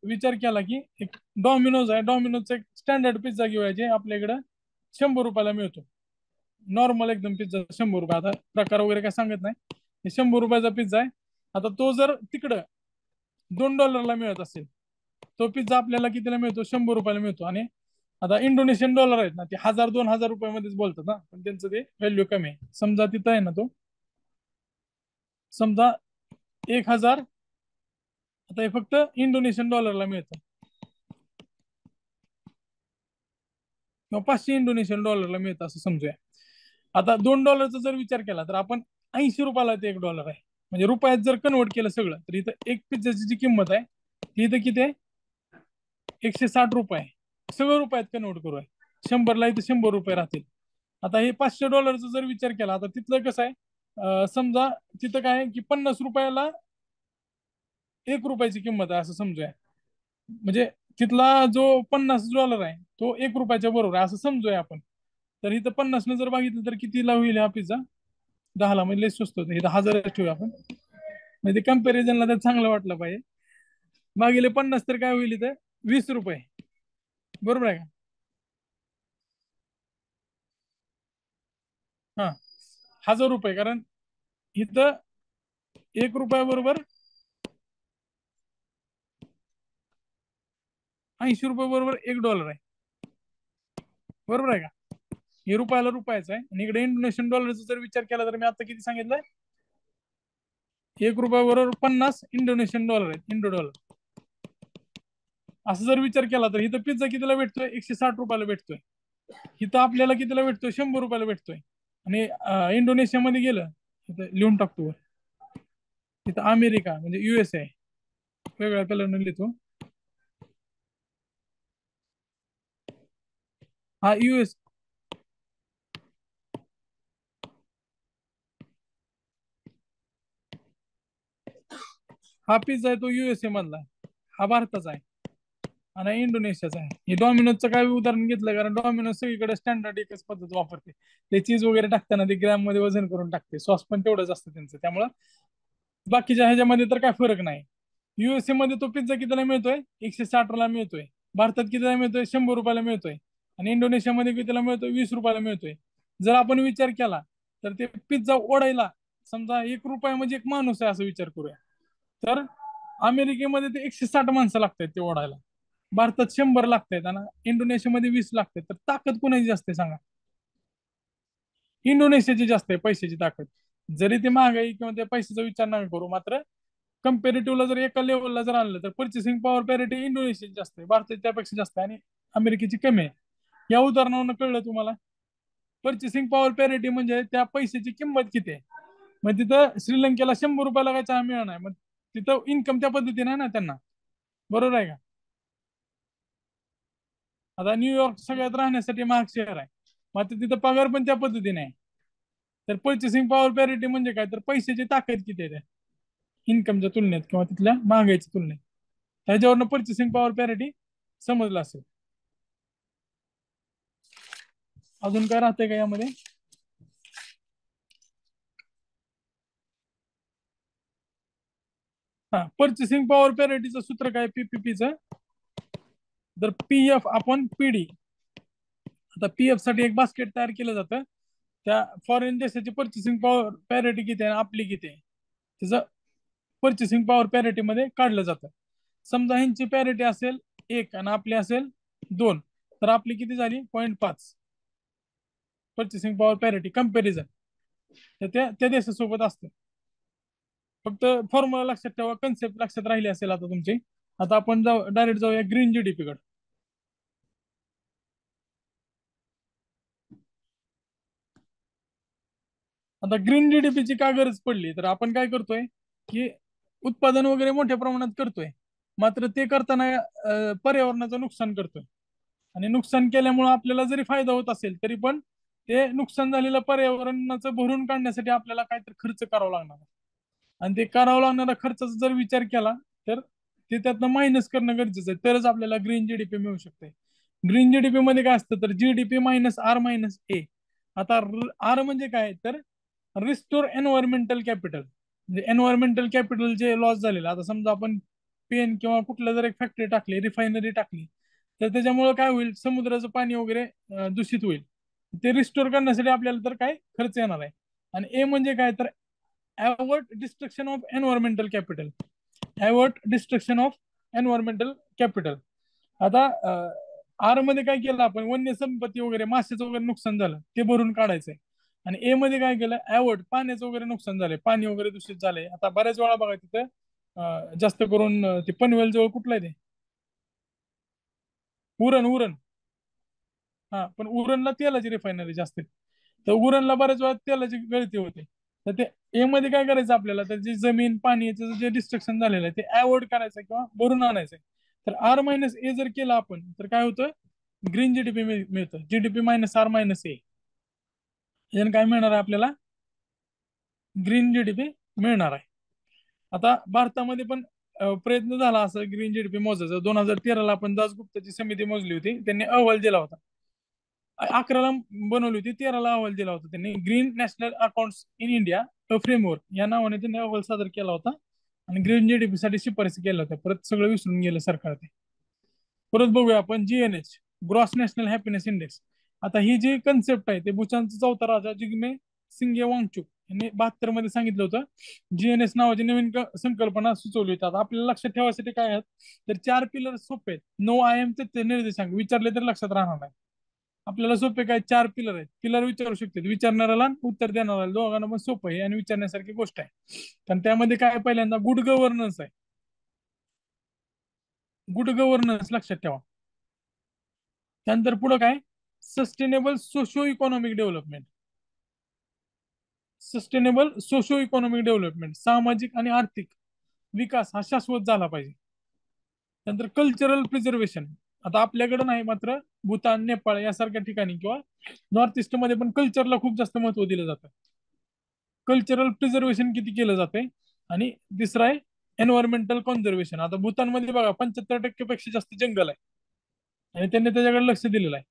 विचार केला की एक डॉमिनोज आहे, डॉमिनोजचा एक स्टँडर्ड पिझ्झा घेऊया जे आपल्या इकडं 100 रुपयाला मिळतो. नॉर्मल एकदम पिझ्झा 100 रुपये, आता प्रकार वगैरे काय सांगत नाही, हे 100 रुपयाचा पिझ्झा आहे. आता तो जर तिकडं $2 मिळत असेल, तो पिझ्झा आपल्याला कितीला मिळतो, 100 रुपयाला मिळतो. आणि आता इंडोनेशियन डॉलर आहेत ना, ते 1,000-2,000 रुपयामध्येच बोलतात ना, पण त्यांचं ते व्हॅल्यू कमी आहे. समजा तिथं आहे ना, तो समजा 1,000, आता हे फक्त इंडोनेशियन डॉलरला मिळतं, किंवा 500 इंडोनेशियन डॉलरला मिळतं असं समजूया. आता $2 जर विचार केला तर आपण 80 रुपयाला ते $1 आहे. म्हणजे रुपयात जर कन्वर्ट केलं सगळं, तर इथं एक पिझ्झाची जी किंमत आहे ती इथं किती आहे, 160 रुपये. सगळं रुपयात कन्वर्ट करू आहे, 100ला इथं 100 रुपये राहतील. आता हे $500 जर विचार केला, आता तिथलं कसं आहे, समजा तिथं काय आहे की 50 रुपयाला 1 रुपयाची किंमत आहे असं समजूया. म्हणजे तिथला जो $50 आहे तो 1 रुपयाच्या बरोबर आहे असं समजूया आपण. तर इथं 50 जर बघितलं तर कितीला होईल हा पिझ्झा, 10ला, म्हणजे लय स्वस्त होतं. इथं 1,000 ठेवूया आपण, म्हणजे कम्पॅरिझनला तर चांगलं वाटलं पाहिजे. मागील 50 तर काय होईल इथं, 20 रुपये, बरोबर आहे का? हा, 1,000 रुपये, कारण इथं 1 रुपया बरोबर 80 रुपये बरोबर $1 आहे, बरोबर आहे का? हे रुपयाला रुपयाचा आहे. आणि इकडे इंडोनेशियन डॉलरचा जर विचार केला तर मी आता किती सांगितलंय, 1 रुपया बरोबर 50 इंडोनेशियन डॉलर आहेत, इंडो डॉलर. असं जर विचार केला तर इथं पिझ्झा कितीला भेटतोय, 160 रुपयाला भेटतोय. इथं आपल्याला कितीला भेटतोय, 100 रुपयाला भेटतोय. आणि इंडोनेशियामध्ये गेलं, इथं लिहून टाकतो, इथं अमेरिका म्हणजे USA, वेगळ्या कलरने लिहितो, हा US. हा पिझ्झा आहे तो USA मधला आहे, हा भारताचा आहे, आणि इंडोनेशियाचा आहे. हे डॉमिनोजचं काय उदाहरण घेतलं, कारण डॉमिनोज सगळीकडे स्टँडर्ड एकच पद्धत वापरते, ते चीज वगैरे टाकताना ते ग्रॅम मध्ये वजन करून टाकते, सॉस पण तेवढंच असतं त्यांचं, त्यामुळं बाकीच्या ह्याच्यामध्ये तर काय फरक नाही. USA मध्ये तो पिझ्झा कितीला मिळतोय, 160ला मिळतोय. भारतात कितीला मिळतोय, 100 रुपयाला मिळतोय. आणि इंडोनेशियामध्ये कितीला मिळतोय, 20 रुपयाला मिळतोय. जर आपण विचार केला तर ते पिझ्झा ओढायला समजा 1 रुपया म्हणजे एक माणूस आहे असं विचार करूया, तर अमेरिकेमध्ये ते 160 माणसं लागतात ते ओढायला, भारतात 100 लागतात आणि इंडोनेशियामध्ये 20 लागतात. तर ताकद कोणाची जास्त आहे सांगा, इंडोनेशियाची जास्त आहे पैशाची ताकद. जरी ते महागाई किंवा त्या पैशाचा विचार नका करू, मात्र कम्पेरेटिव्हला जर एका लेवलला जर आणलं तर पर्चेसिंग पॉवर पॅरिटी इंडोनेशियाची जास्त आहे, भारताची त्यापेक्षा जास्त आहे आणि अमेरिकेची कमी आहे. या उदाहरणावरून कळलं तुम्हाला. पर्चेसिंग पॉवर पॅरिटी म्हणजे त्या पैशाची किंमत किती आहे. मग तिथं श्रीलंकेला 100 रुपयाला काय चहा मिळणार आहे, मग तिथं इन्कम त्या पद्धतीने आहे ना त्यांना. बरोबर आहे का? आता न्यूयॉर्क सगळ्यात राहण्यासाठी महाग शहर आहे, मग आता तिथं पगार पण त्या पद्धतीने आहे. तर पर्चेसिंग पॉवर पॅरिटी म्हणजे काय, तर पैशाची ताकद किती आहे इन्कमच्या तुलनेत किंवा तिथल्या महागाईच्या तुलनेत. त्याच्यावरनं पर्चेसिंग पॉवर पॅरिटी समजलं असेल. अजून काय राहतंय का यामध्ये? हा, पर्चेसिंग पॉवर पॅरिटीचं सूत्र काय पीपीपीचं, तर पीएफ आपण पीडी. आता पीएफ साठी एक बास्केट तयार केलं जातं, त्या फॉरेन देशाची पर्चेसिंग पॉवर पॅरिटी किती आहे आणि आपली किती आहे त्याचं पर्चेसिंग पॉवर पॅरिटी मध्ये काढलं जातं. समजा ह्यांची पॅरिटी असेल 1 आणि आपली असेल 2, तर आपली किती झाली 0.5 पर्चेसिंग पॉवर पॅरिटी कंपॅरिझन. तर त्या त्या देशासोबत असतं. फक्त फॉर्म्युला लक्षात ठेवा, कन्सेप्ट लक्षात राहिली असेल आता तुमची. आता आपण डायरेक्ट जाऊया ग्रीन जीडीपी कडे. आता ग्रीन जीडीपीची का गरज पडली, तर आपण काय करतोय की उत्पादन वगैरे मोठ्या प्रमाणात करतोय, मात्र ते करताना पर्यावरणाचं नुकसान करतोय. आणि नुकसान केल्यामुळे आपल्याला जरी फायदा होत असेल तरी पण ते नुकसान झालेलं पर्यावरणाचं भरून काढण्यासाठी आपल्याला काहीतरी खर्च करावा लागणार आहे. आणि ते करावं लागणारा खर्चाचा जर विचार केला तर ते त्यातनं मायनस करणं गरजेचं आहे, तरच आपल्याला ग्रीन जीडीपी मिळू शकते. ग्रीन जीडीपी मध्ये काय असतं, तर जीडीपी मायनस आर मायनस ए. आता आर म्हणजे काय, तर रिस्टोर एन्व्हायरमेंटल कॅपिटल. म्हणजे एन्व्हायरमेंटल कॅपिटल जे लॉस झालेलं, आता समजा आपण पेन किंवा कुठलं जर एक फॅक्टरी टाकली, रिफायनरी टाकली, तर त्याच्यामुळे काय होईल, समुद्राचं पाणी वगैरे दूषित होईल. ते रिस्टोर करण्यासाठी आपल्याला तर काय खर्च येणार आहे. आणि ए म्हणजे काय, तर award destruction of environmental capital. Award destruction of environmental capital. आता आर मध्ये काय केलं आपण, वन्य संपत्ती वगैरे माशाचं वगैरे नुकसान झालं ते भरून काढायचंय. आणि ए मध्ये काय केलं, अवॉर्ड पाण्याचं वगैरे नुकसान झालंय, पाणी वगैरे दूषित झालंय. आता बऱ्याच वेळा बघा तिथं जास्त करून ते पनवेल जवळ कुठलं आहे ते, उरण उरण. हा, पण उरणला तेलाची रिफायनरी जास्त आहे. तर उरणला बऱ्याच वेळा तेलाची गळती होते. तर ते ए मध्ये काय करायचं आपल्याला, तर जी जमीन पाणी याचं जे डिस्ट्रक्शन झालेलं आहे ते अवॉइड करायचं किंवा भरून आणायचंय. तर आर मायनस ए जर केलं आपण तर काय होतं, ग्रीन जीडीपी मिळतं. जीडीपी मायनस आर मायनस ए, याने काय मिळणार आहे आपल्याला, ग्रीन जीडीपी मिळणार आहे. आता भारतामध्ये पण प्रयत्न झाला असं ग्रीन जीडीपी मोजायचा. 2013ला आपण दासगुप्ताची समिती मोजली होती, त्यांनी अहवाल दिला होता. 11ला बनवली होती, 13ला अहवाल दिला होता त्यांनी. Green national accounts in India a framework या नावाने त्यांनी अहवाल सादर केला होता. आणि ग्रीन जीडीपी साठी शिफारसी केल्या होत्या. परत सगळं विसरून गेलं सरकार ते. परत बघूया आपण GNH, gross national happiness index. आता ही जी कन्सेप्ट आहे ते भूटानचा चौथा राजा जिग्मे सिंगे वांगचुक यांनी 72 मध्ये सांगितलं होतं. जीएनएस नावाची नवीन संकल्पना सुचवली होती. आता आपल्याला लक्षात ठेवायसाठी काय आहेत, तर 4 पिलर सोपे आहेत. नो आय एम ते निर्देशांक विचारले तर लक्षात राहणार नाही. आपल्याला सोपे काय, 4 पिलर आहेत. पिलर विचारू शकते विचारणाऱ्याला, उत्तर देणाऱ्याला, दोघांना पण सोपं आहे आणि विचारण्यासारखी गोष्ट आहे. कारण त्यामध्ये काय, पहिल्यांदा गुड गव्हर्नन्स आहे. गुड गव्हर्नन्स लक्षात ठेवा. त्यानंतर पुढे काय, sustainable socio economic development. Sustainable socio economic development, सामाजिक आणि आर्थिक विकास हा शाश्वत झाला पाहिजे. त्यानंतर कल्चरल प्रिझर्वेशन. आता आपल्याकडे नाही, मात्र भूतान नेपाळ यासारख्या ठिकाणी किंवा नॉर्थ ईस्ट मध्ये पण कल्चरला खूप जास्त महत्व दिलं जातं. कल्चरल प्रिझर्वेशन किती केलं जाते. आणि तिसरा आहे एन्व्हायरमेंटल कॉन्झर्वेशन. आता भूतानमध्ये बघा 75% पेक्षा जास्त जंगल आहे आणि त्यांनी त्याच्याकडे लक्ष दिलेलं आहे.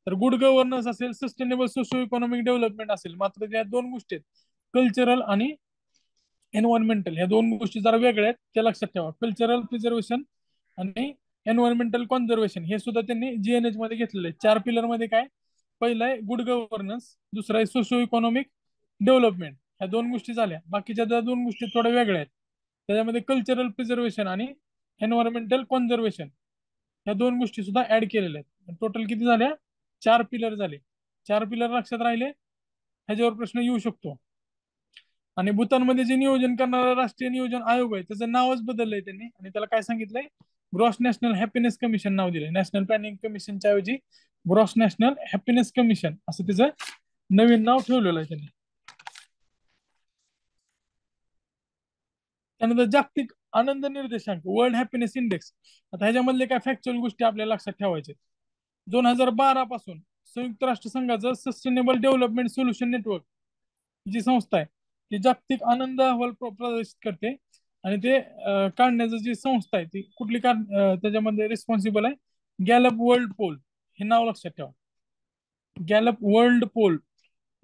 तर गुड गव्हर्नन्स असेल, सस्टेनेबल सोशो इकॉनॉमिक डेव्हलपमेंट असेल, मात्र त्या दोन गोष्टी आहेत, कल्चरल आणि एन्व्हायरमेंटल. ह्या दोन गोष्टी जरा वेगळ्या आहेत, त्या लक्षात ठेवा. कल्चरल प्रिझर्वेशन आणि एन्व्हायरमेंटल कॉन्झर्वेशन हे सुद्धा त्यांनी जीएनएच मध्ये घेतलेले आहे. 4 पिलर मध्ये काय, पहिलं आहे गुड गव्हर्नन्स, दुसरा आहे सोशो इकॉनॉमिक डेव्हलपमेंट. ह्या दोन गोष्टी झाल्या. बाकीच्या त्या दोन गोष्टी थोड्या वेगळ्या आहेत. त्याच्यामध्ये कल्चरल प्रिझर्वेशन आणि एन्व्हायरमेंटल कॉन्झर्वेशन ह्या दोन गोष्टी सुद्धा ऍड केलेल्या आहेत. टोटल किती झाल्या, 4 पिलर झाले. 4 पिलर लक्षात राहिले, ह्याच्यावर प्रश्न येऊ शकतो. आणि भूतानमध्ये जे नियोजन करणारा राष्ट्रीय नियोजन आयोग आहे त्याचं नावच बदललंय त्यांनी, आणि त्याला काय सांगितलंय, ग्रॉस नॅशनल हॅपीनेस कमिशन नाव दिलंय. नॅशनल प्लॅनिंग कमिशनच्या ऐवजी ग्रॉस नॅशनल हॅपीनेस कमिशन असं तिचं नवीन नाव ठेवलेलं आहे त्यांनी. त्यानंतर जागतिक आनंद निर्देशांक वर्ल्ड हॅपीनेस इंडेक्स. आता ह्याच्यामधले काय फॅक्च्युअल गोष्टी आपल्याला लक्षात ठेवायचे. 2012 पासून संयुक्त राष्ट्र संघाचं सस्टेनेबल डेव्हलपमेंट सोल्युशन नेटवर्क जी संस्था आहे ती जागतिक आनंद अहवाल प्रदर्शित करते. आणि ते काढण्याचं जी संस्था आहे ती कुठली त्याच्यामध्ये रिस्पॉन्सिबल आहे गॅलप वर्ल्ड पोल, हे नाव लक्षात ठेवा. गॅलप वर्ल्ड पोल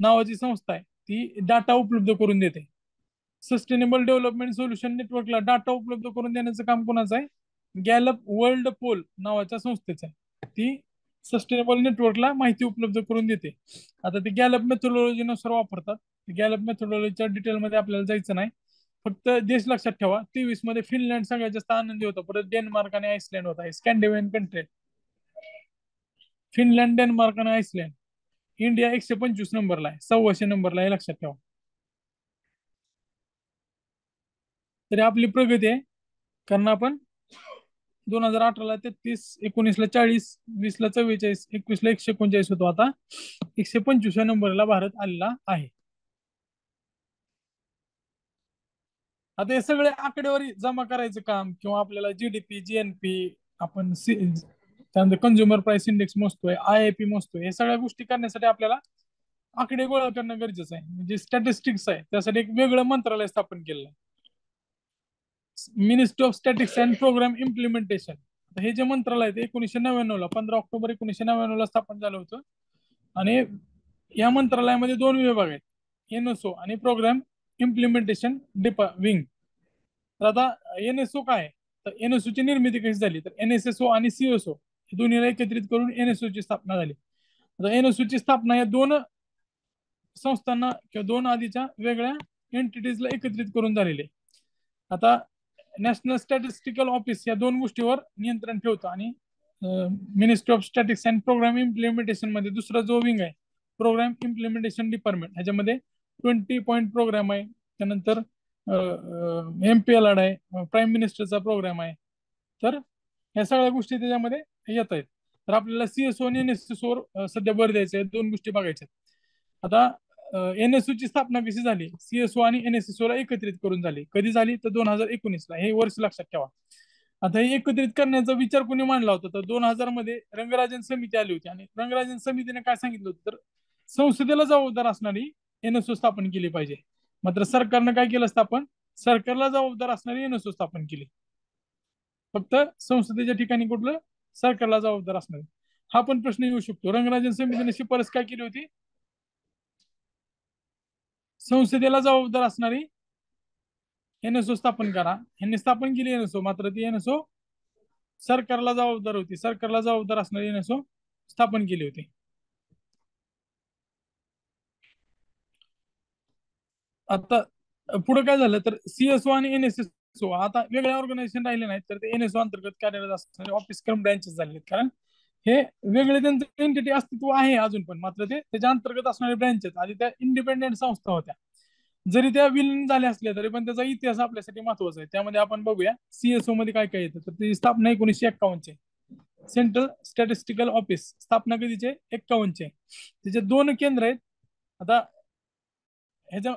नावाची संस्था आहे ती डाटा उपलब्ध करून देते. सस्टेनेबल डेव्हलपमेंट सोल्युशन नेटवर्कला डाटा उपलब्ध करून देण्याचं काम कोणाचं आहे, गॅलप वर्ल्ड पोल नावाच्या संस्थेचं आहे. ती सस्टेनेबल नेटवर्कला माहिती उपलब्ध करून देते. आता ते गॅलप मेथोडॉलॉजीनुसार वापरतात. गॅलप मेथोडॉलॉजीच्या डिटेलमध्ये आपल्याला जायचं नाही. फक्त देश लक्षात ठेवा, 23 मध्ये फिनलँड सगळ्यात जास्त आनंदी होता, परत डेन्मार्क आणि आइसलँड होता. स्कॅन्डिनेव्हियन कंट्री, फिनलँड, डेन्मार्क आणि आइसलँड. इंडिया 125 नंबरला आहे, 100 नंबरला, हे लक्षात ठेवा. तरी आपली प्रगती आहे, कारण आपण 2018ला 33, 19ला 40, 20ला 44, 21ला 139 होतो. आता 125 नंबरला भारत आलेला आहे. आता हे सगळे आकडेवारी जमा करायचं काम, किंवा आपल्याला जीडीपी, जीएनपी, आपण त्यानंतर कंझ्युमर प्राइस इंडेक्स मोजतोय, आयआयपी मोजतोय, हे सगळ्या गोष्टी करण्यासाठी आपल्याला आकडे गोळा करणं गरजेचं आहे. म्हणजे स्टॅटिस्टिक्स आहे त्यासाठी एक वेगळं मंत्रालय स्थापन केलं आहे, ministry of statics and programme implementation. हे जे मंत्रालय आहे ते 1999ला 15 ऑक्टोबर 1999ला स्थापन झालं होतं. आणि या मंत्रालयामध्ये 2 विभाग आहेत, एनएसओ आणि प्रोग्राम इम्प्लिमेंटेशन विंग. तर आता एनएसओ काय आहे, तर एनएसओ ची निर्मिती कशी झाली, तर एनएसएसओ आणि सीएसओ दोन्हीला एकत्रित करून एनएसओ ची स्थापना झाली. आता एनएसओ ची स्थापना या 2 संस्थांना किंवा 2 आधीच्या वेगळ्या एंटिटीजला एकत्रित करून झालेली आहे. आता नॅशनल स्टॅटिस्टिकल ऑफिस या 2 गोष्टीवर नियंत्रण ठेवतं, आणि ministry of statics and programme implementation मध्ये दुसरा जो विंग आहे प्रोग्राम इम्प्लिमेंटेशन डिपार्टमेंट, ह्याच्यामध्ये 20 पॉईंट प्रोग्राम आहे. त्यानंतर MPLR आहे, प्राईम मिनिस्टरचा प्रोग्राम आहे. तर या सगळ्या गोष्टी त्याच्यामध्ये येत आहेत. तर आपल्याला सीएसओ आणि एनएसएसओ सध्या भर द्यायचं आहे, 2 गोष्टी बघायच्या. आता एनएसओ ची स्थापना कशी झाली, सीएसओ आणि एनएसएसओ ला एकत्रित करून झाली. कधी झाली, तर 2019ला, हे वर्ष लक्षात ठेवा. आता हे एकत्रित करण्याचा विचार कोणी मांडला होता, तर 2000 मध्ये रंगराजन समिती आली होती, आणि रंगराजन समितीने काय सांगितलं होतं, तर संसदेला जबाबदार असणारी एनएसओ स्थापन केली पाहिजे. मात्र सरकारनं काय केलं, स्थापन सरकारला जबाबदार असणारी एनएसओ स्थापन केली. फक्त संसदेच्या ठिकाणी कुठलं सरकारला जबाबदार असणार. हा पण प्रश्न येऊ शकतो. रंगराजन समितीने शिफारस काय केली होती, संसदेला जबाबदार असणारी एनएसओ स्थापन करा. यांनी स्थापन केली एनएसओ, मात्र ती एनएसओ सरकारला जबाबदार होती, सरकारला जबाबदार असणारी एनएसओ स्थापन केली होती. आता पुढे काय झालं, तर सीएसओ आणि एनएसएसओ आता वेगळ्या ऑर्गनायझेशन राहिले नाहीत, तर ते एनएसओ अंतर्गत कार्यरत असणारे ऑफिस क्रम ब्रँचेस झाले. कारण हे वेगळे त्यांचं एंटिटी अस्तित्व आहे अजून पण, मात्र ते त्याच्या अंतर्गत असणारे ब्रँचेस आधी त्या इंडिपेंडेंट संस्था होत्या. जरी त्या विलीन झाल्या असल्या तरी पण त्याचा इतिहास आपल्यासाठी महत्वाचा आहे. त्यामध्ये आपण बघूया सीएसओ मध्ये काय काय येतं. तर त्याची स्थापना 1951 ची, सेंट्रल स्टॅटिस्टिकल ऑफिस, स्थापना कधीचे, 51 चे. त्याचे 2 केंद्र आहेत. आता ह्याच्या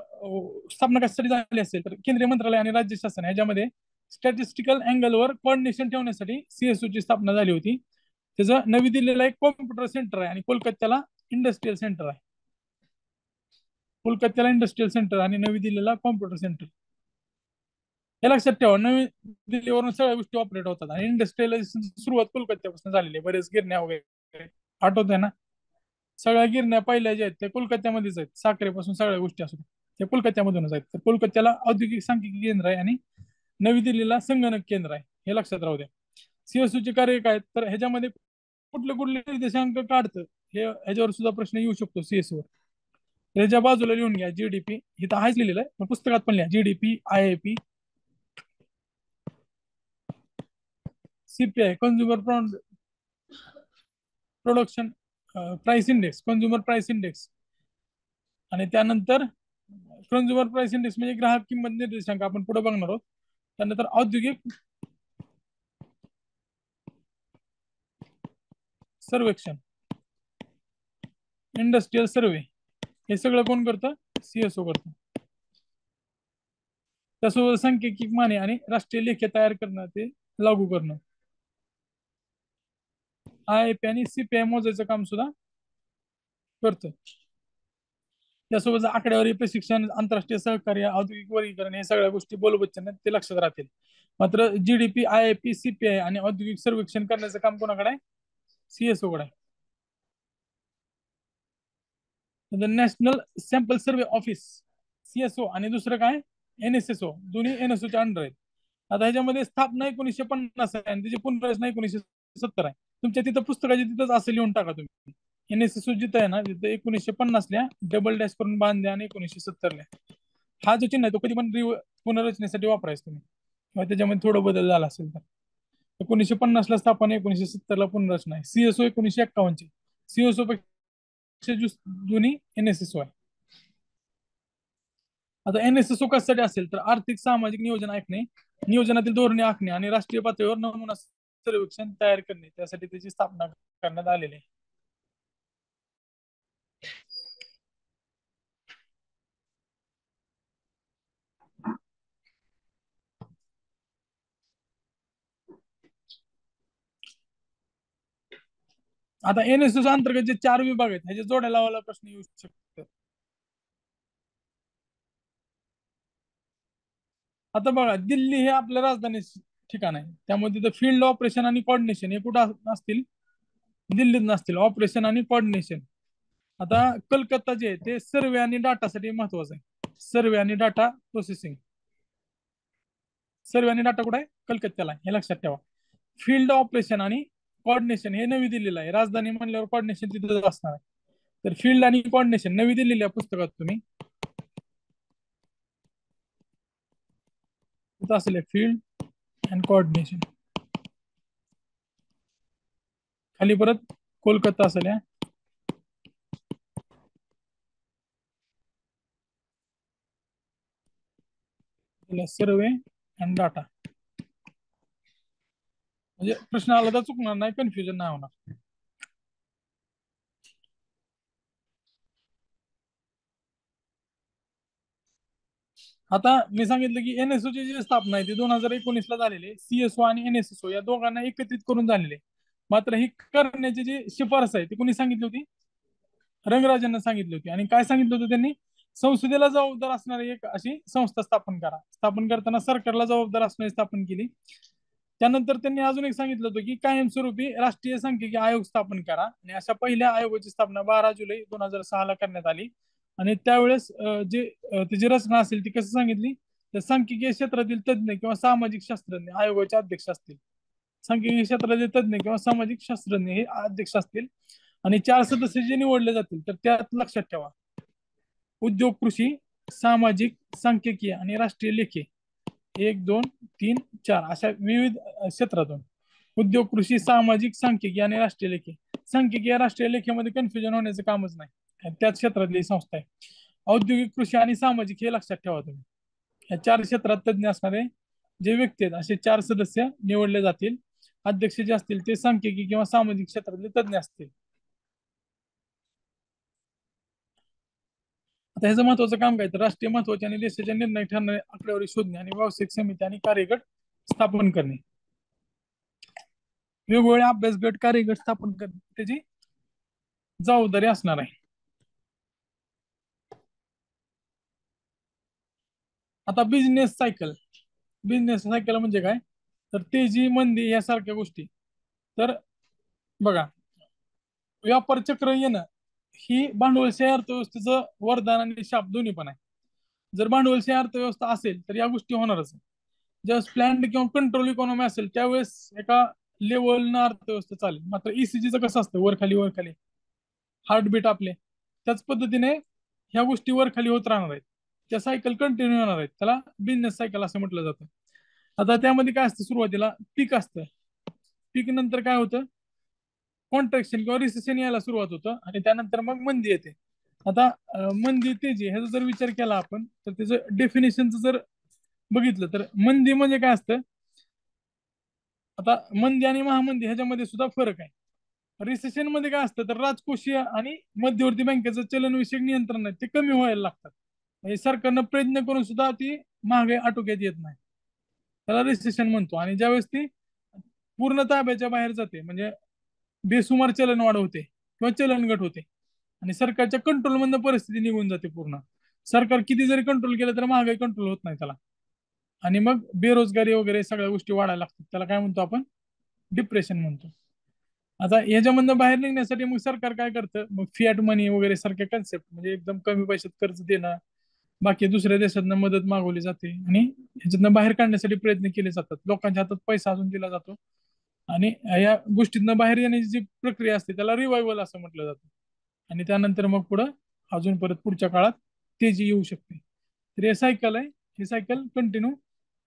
स्थापना कशासाठी झाली असेल, तर केंद्रीय मंत्रालय आणि राज्य शासन ह्याच्यामध्ये स्टॅटिस्टिकल अँगलवर कोऑर्डिनेशन ठेवण्यासाठी सीएसओ ची स्थापना झाली होती. त्याचं नवी दिल्लीला एक कॉम्प्युटर सेंटर आहे, आणि कोलकात्याला इंडस्ट्रियल सेंटर आहे. कोलकात्याला इंडस्ट्रियल सेंटर आणि नवी दिल्लीला कॉम्प्युटर सेंटर. हे लक्षात ठेवा, नवी दिल्लीवरून सगळ्या गोष्टी ऑपरेट होतात, आणि इंडस्ट्रियलायझेशन सुरुवात कोलकात्यापासून झालेली आहे. बरेच गिरण्या वगैरे आठवत आहे ना, सगळ्या गिरण्या पहिल्या ज्या आहेत त्या कोलकात्यामध्येच आहेत. साखरेपासून सगळ्या गोष्टी असतात त्या कोलकात्यामधूनच आहेत. तर कोलकात्याला औद्योगिक सांख्यिकी केंद्र आहे, आणि नवी दिल्लीला संगणक केंद्र आहे. हे लक्षात राहू द्या. सीएसओ चे कार्य काय, तर ह्याच्यामध्ये कुठले कुठले निर्देशांक काढतं, हे ह्याच्यावर सुद्धा प्रश्न येऊ शकतो सीएसओ. त्याच्या बाजूला लिहून घ्या जीडीपी, इथं आहेच लिहिलेलं आहे, पण पुस्तकात पण लिहा GDP, IIP, CPI consumer production price index, consumer price index, आणि त्यानंतर कन्झ्युमर प्राइस इंडेक्स म्हणजे ग्राहक किंमत निर्देशांक आपण पुढे बघणार आहोत. त्यानंतर औद्योगिक सर्वेक्षण, इंडस्ट्रियल सर्वे, हे सगळं कोण करतं? सीएसओ करतं. त्यासोबत सांख्यिकी माने आणि राष्ट्रीय लेखे तयार करणं, ते लागू करणं. आयपी आणि सीपीआय मोजायचं काम सुद्धा करतं. त्यासोबत आकडेवारी, प्रशिक्षण, आंतरराष्ट्रीय सहकार्य, औद्योगिक वर्गीकरण, हे सगळ्या गोष्टी बोलबच्चन ते लक्षात राहतील. मात्र जीडीपी, आयपी, सीपीआय आणि औद्योगिक सर्वेक्षण करण्याचं काम कोणाकडे आहे? सीएसओ कडे आहे. National sample survey office, CSO, आणि दुसरं काय? एनएसएसओ, दोन्ही एनएसओच्या अंडर आहेत. आता ह्याच्यामध्ये स्थापना 1950 आहे आणि त्याची पुनर्रचना 1970 आहे. तुमच्या तिथं पुस्तकाची तिथंच असं लिहून टाका तुम्ही. एनएसएसओ जिथं आहे ना, तिथं 1950ल्या डबल डॅश करून बांधल्या आणि 1970ल्या. हा जो चिन्ह आहे तो कधी पण पुनर्रचनेसाठी वापरायचा तुम्ही, किंवा त्याच्यामध्ये थोडं बदल झाला असेल तर. 1950ला स्थापना, 1970ला पुनर्रचना आहे. सीएसओ 1951ची. सीएसओ पेक्षा जुनी एनएसएसओ आहे. आता एनएसएसओ कशासाठी असेल तर आर्थिक सामाजिक नियोजन आखणे, नियोजनातील धोरणे आखणे आणि राष्ट्रीय पातळीवर नमुना सर्वेक्षण तयार करणे, त्यासाठी त्याची स्थापना करण्यात आलेली आहे. आता एनएसएस अंतर्गत जे 4 विभाग आहेत ह्याचे जोड्या लावायला प्रश्न येऊ शकतात. आता बघा, दिल्ली हे आपल्या राजधानी ठिकाण आहे, त्यामुळे तिथं फील्ड ऑपरेशन आणि कोऑर्डिनेशन हे कुठं असतील? दिल्लीत नसतील, ऑपरेशन आणि कोऑर्डिनेशन. आता कलकत्ता जे आहे ते सर्वे आणि डाटासाठी महत्वाचं आहे. सर्वे आणि डाटा प्रोसेसिंग, सर्वे आणि डाटा कुठे आहे? कलकत्त्याला, हे लक्षात ठेवा. फील्ड ऑपरेशन आणि कोऑर्डिनेशन हे नवी दिल्लीला आहे. राजधानी म्हणल्यावर कोऑर्डिनेशन तिथं असणार आहे. तर फील्ड आणि कोऑर्डिनेशन नवी दिल्लीला पुस्तकात तुम्ही तिथं असेल फील्ड अँड कोऑर्डिनेशन. खाली परत कोलकाता असेल, सर्वे अँड डाटा. म्हणजे प्रश्न आला तर चुकणार नाही, कन्फ्युजन नाही होणार. आता मी सांगितलं की एनएसओ ची जी स्थापना आहे ती 2019ला झालेली आहे. सीएसओ आणि एनएसएसओ या दोघांना एकत्रित करून झालेले. मात्र ही करण्याची जी शिफारस आहे ती कोणी सांगितली होती? रंगराजांना सांगितली होती. आणि काय सांगितलं होतं त्यांनी? संसदेला जबाबदार असणारी एक अशी संस्था स्थापन करा. स्थापन करताना सरकारला जबाबदार असणारी स्थापन केली. त्यानंतर त्यांनी अजून एक सांगितलं होतं की कायमस्वरूपी राष्ट्रीय सांख्यिकी आयोग स्थापन करा, आणि अशा पहिल्या आयोगाची स्थापना 12 जुलै 2006 ला करण्यात आली. आणि त्यावेळेस त्याची रचना असेल ती कसं सांगितली, तर सांख्यिकीय क्षेत्रातील तज्ज्ञ किंवा सामाजिक शास्त्रज्ञ आयोगाचे अध्यक्ष असतील. सांख्यिकी क्षेत्रातील तज्ज्ञ किंवा सामाजिक शास्त्रज्ञ हे अध्यक्ष असतील. आणि 4 सदस्य जे निवडले जातील तर त्यात लक्षात ठेवा, उद्योग, कृषी, सामाजिक, सांख्यिकीय आणि राष्ट्रीय लेखे, 1, 2, 3, 4 अशा विविध क्षेत्रातून. उद्योग, कृषी, सामाजिक, सांख्यिकी आणि राष्ट्रीय लेखे. सांख्यिकी या राष्ट्रीय लेखेमध्ये कन्फ्युजन होण्याचं कामच नाही, त्याच क्षेत्रातली संस्था आहे. औद्योगिक, कृषी आणि सामाजिक हे लक्षात ठेवा तुम्ही. या 4 क्षेत्रात तज्ज्ञ असणारे जे व्यक्ती आहेत असे 4 सदस्य निवडले जातील. अध्यक्ष जे असतील ते सांख्यिकी किंवा सामाजिक क्षेत्रातले तज्ज्ञ असतील. आता ह्याचं महत्वाचं काम काय, तर राष्ट्रीय महत्वाचे आणि देशाच्या निर्णय ठरणारे आकडेवारी शोधणे आणि व्यावसायिक समिती आणि कार्यगट स्थापन करणे. वेगवेगळे अभ्यास गट, कार्यगट स्थापन करणे त्याची जबाबदारी असणार आहे. आता बिझनेस सायकल, बिझनेस सायकल म्हणजे काय, तर तेजी, मंदी यासारख्या गोष्टी. तर बघा, व्यापार चक्र येणं ही भांडवलशाही अर्थव्यवस्थेचं वरदान आणि शाप दोन्ही पण आहे. जर भांडवलशाही अर्थव्यवस्था असेल तर या गोष्टी होणारच. ज्यावेळेस प्लॅन्ड किंवा कंट्रोल इकॉनॉमी असेल त्यावेळेस एका लेवलनं अर्थव्यवस्था चालेल. मात्र ईसीजीचं कसं असतं, वर खाली वर खाली, हार्टबीट आपले, त्याच पद्धतीने ह्या गोष्टी वर खाली होत राहणार आहेत. त्या सायकल कंटिन्यू होणार आहेत, त्याला बिझनेस सायकल असं म्हटलं जातं. आता त्यामध्ये काय असतं, सुरुवातीला पीक असतं, पीक नंतर काय होतं, कॉन्ट्रॅक्शन किंवा रिसेशन यायला सुरुवात होतं, आणि त्यानंतर मग मंदी येते. आता मंदी तेजी ह्याचा जर विचार केला आपण तर त्याचं डेफिनेशनचं जर बघितलं तर मंदी म्हणजे काय असतं. आता मंदी आणि महामंदी ह्याच्यामध्ये सुद्धा फरक आहे. रिसेशन मध्ये काय असतं तर राजकोषीय आणि मध्यवर्ती बँकेचं चलनविषयक नियंत्रण आहे ते कमी व्हायला लागतात. म्हणजे सरकारनं प्रयत्न करून सुद्धा ती महागाई आटोक्यात येत नाही, त्याला रिसेशन म्हणतो. आणि ज्यावेळेस ती पूर्ण ताब्याच्या बाहेर जाते म्हणजे बेसुमार चलन वाढ होते किंवा चलन घट होते आणि सरकारच्या कंट्रोल मधनं परिस्थिती निघून जाते पूर्ण. सरकार किती जरी कंट्रोल केलं तर महागाई कंट्रोल होत नाही त्याला. आणि मग बेरोजगारी वगैरे सगळ्या गोष्टी वाढायला लागतात, त्याला काय म्हणतो आपण, डिप्रेशन म्हणतो. आता याच्यामधनं बाहेर निघण्यासाठी मग सरकार काय करतं, मग फियाट मनी वगैरे सारख्या कन्सेप्ट म्हणजे एकदम कमी पैशात कर्ज देणं, बाकी दुसऱ्या देशातनं मदत मागवली जाते आणि ह्याच्यातनं बाहेर काढण्यासाठी प्रयत्न केले जातात. लोकांच्या हातात पैसा अजून दिला जातो आणि या गोष्टीतनं बाहेर येण्याची जी प्रक्रिया असते त्याला रिवायवल असं म्हटलं जातं. आणि त्यानंतर मग पुढं अजून परत पुढच्या काळात तेजी येऊ शकते. तर हे सायकल आहे, हे सायकल कंटिन्यू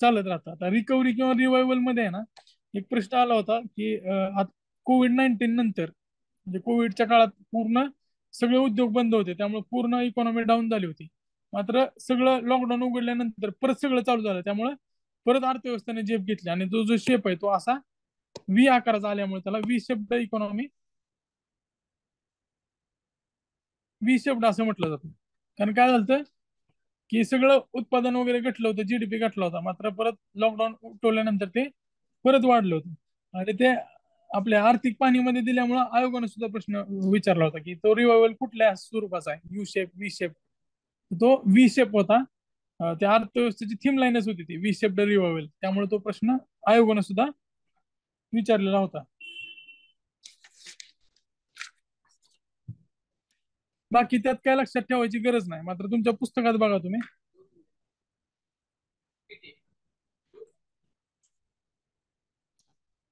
चालत राहतं. आता रिकव्हरी किंवा रिवायवल मध्ये आहे ना, एक प्रश्न आला होता की कोविड-19 नंतर म्हणजे कोविडच्या काळात पूर्ण सगळे उद्योग बंद होते, त्यामुळे पूर्ण इकॉनॉमी डाऊन झाली होती. मात्र सगळं लॉकडाऊन उघडल्यानंतर परत सगळं चालू झालं, त्यामुळे परत अर्थव्यवस्थेने झेप घेतली आणि तो जो शेप आहे तो असा व्ही आकाराचा आल्यामुळे त्याला V shaped economy, V shaped असं म्हटलं जातं. कारण काय झालं की सगळं उत्पादन वगैरे घटलं होतं, जीडीपी घटला होता, मात्र परत लॉकडाऊन उठवल्यानंतर ते परत वाढलं होतं. आणि ते आपल्या आर्थिक पाहणीमध्ये दिल्यामुळं आयोगानं सुद्धा प्रश्न विचारला होता की तो रिवायवल कुठल्या स्वरूपाचा आहे, यू शेप, व्ही शेप. तो व्ही शेप होता. त्या अर्थव्यवस्थेची थीम लाईनच होती ती व्ही शेप रिवायवल, त्यामुळे तो प्रश्न आयोगानं सुद्धा विचारलेला होता. बाकी त्यात काय लक्षात ठेवायची गरज नाही, मात्र तुमच्या पुस्तकात बघा तुम्ही,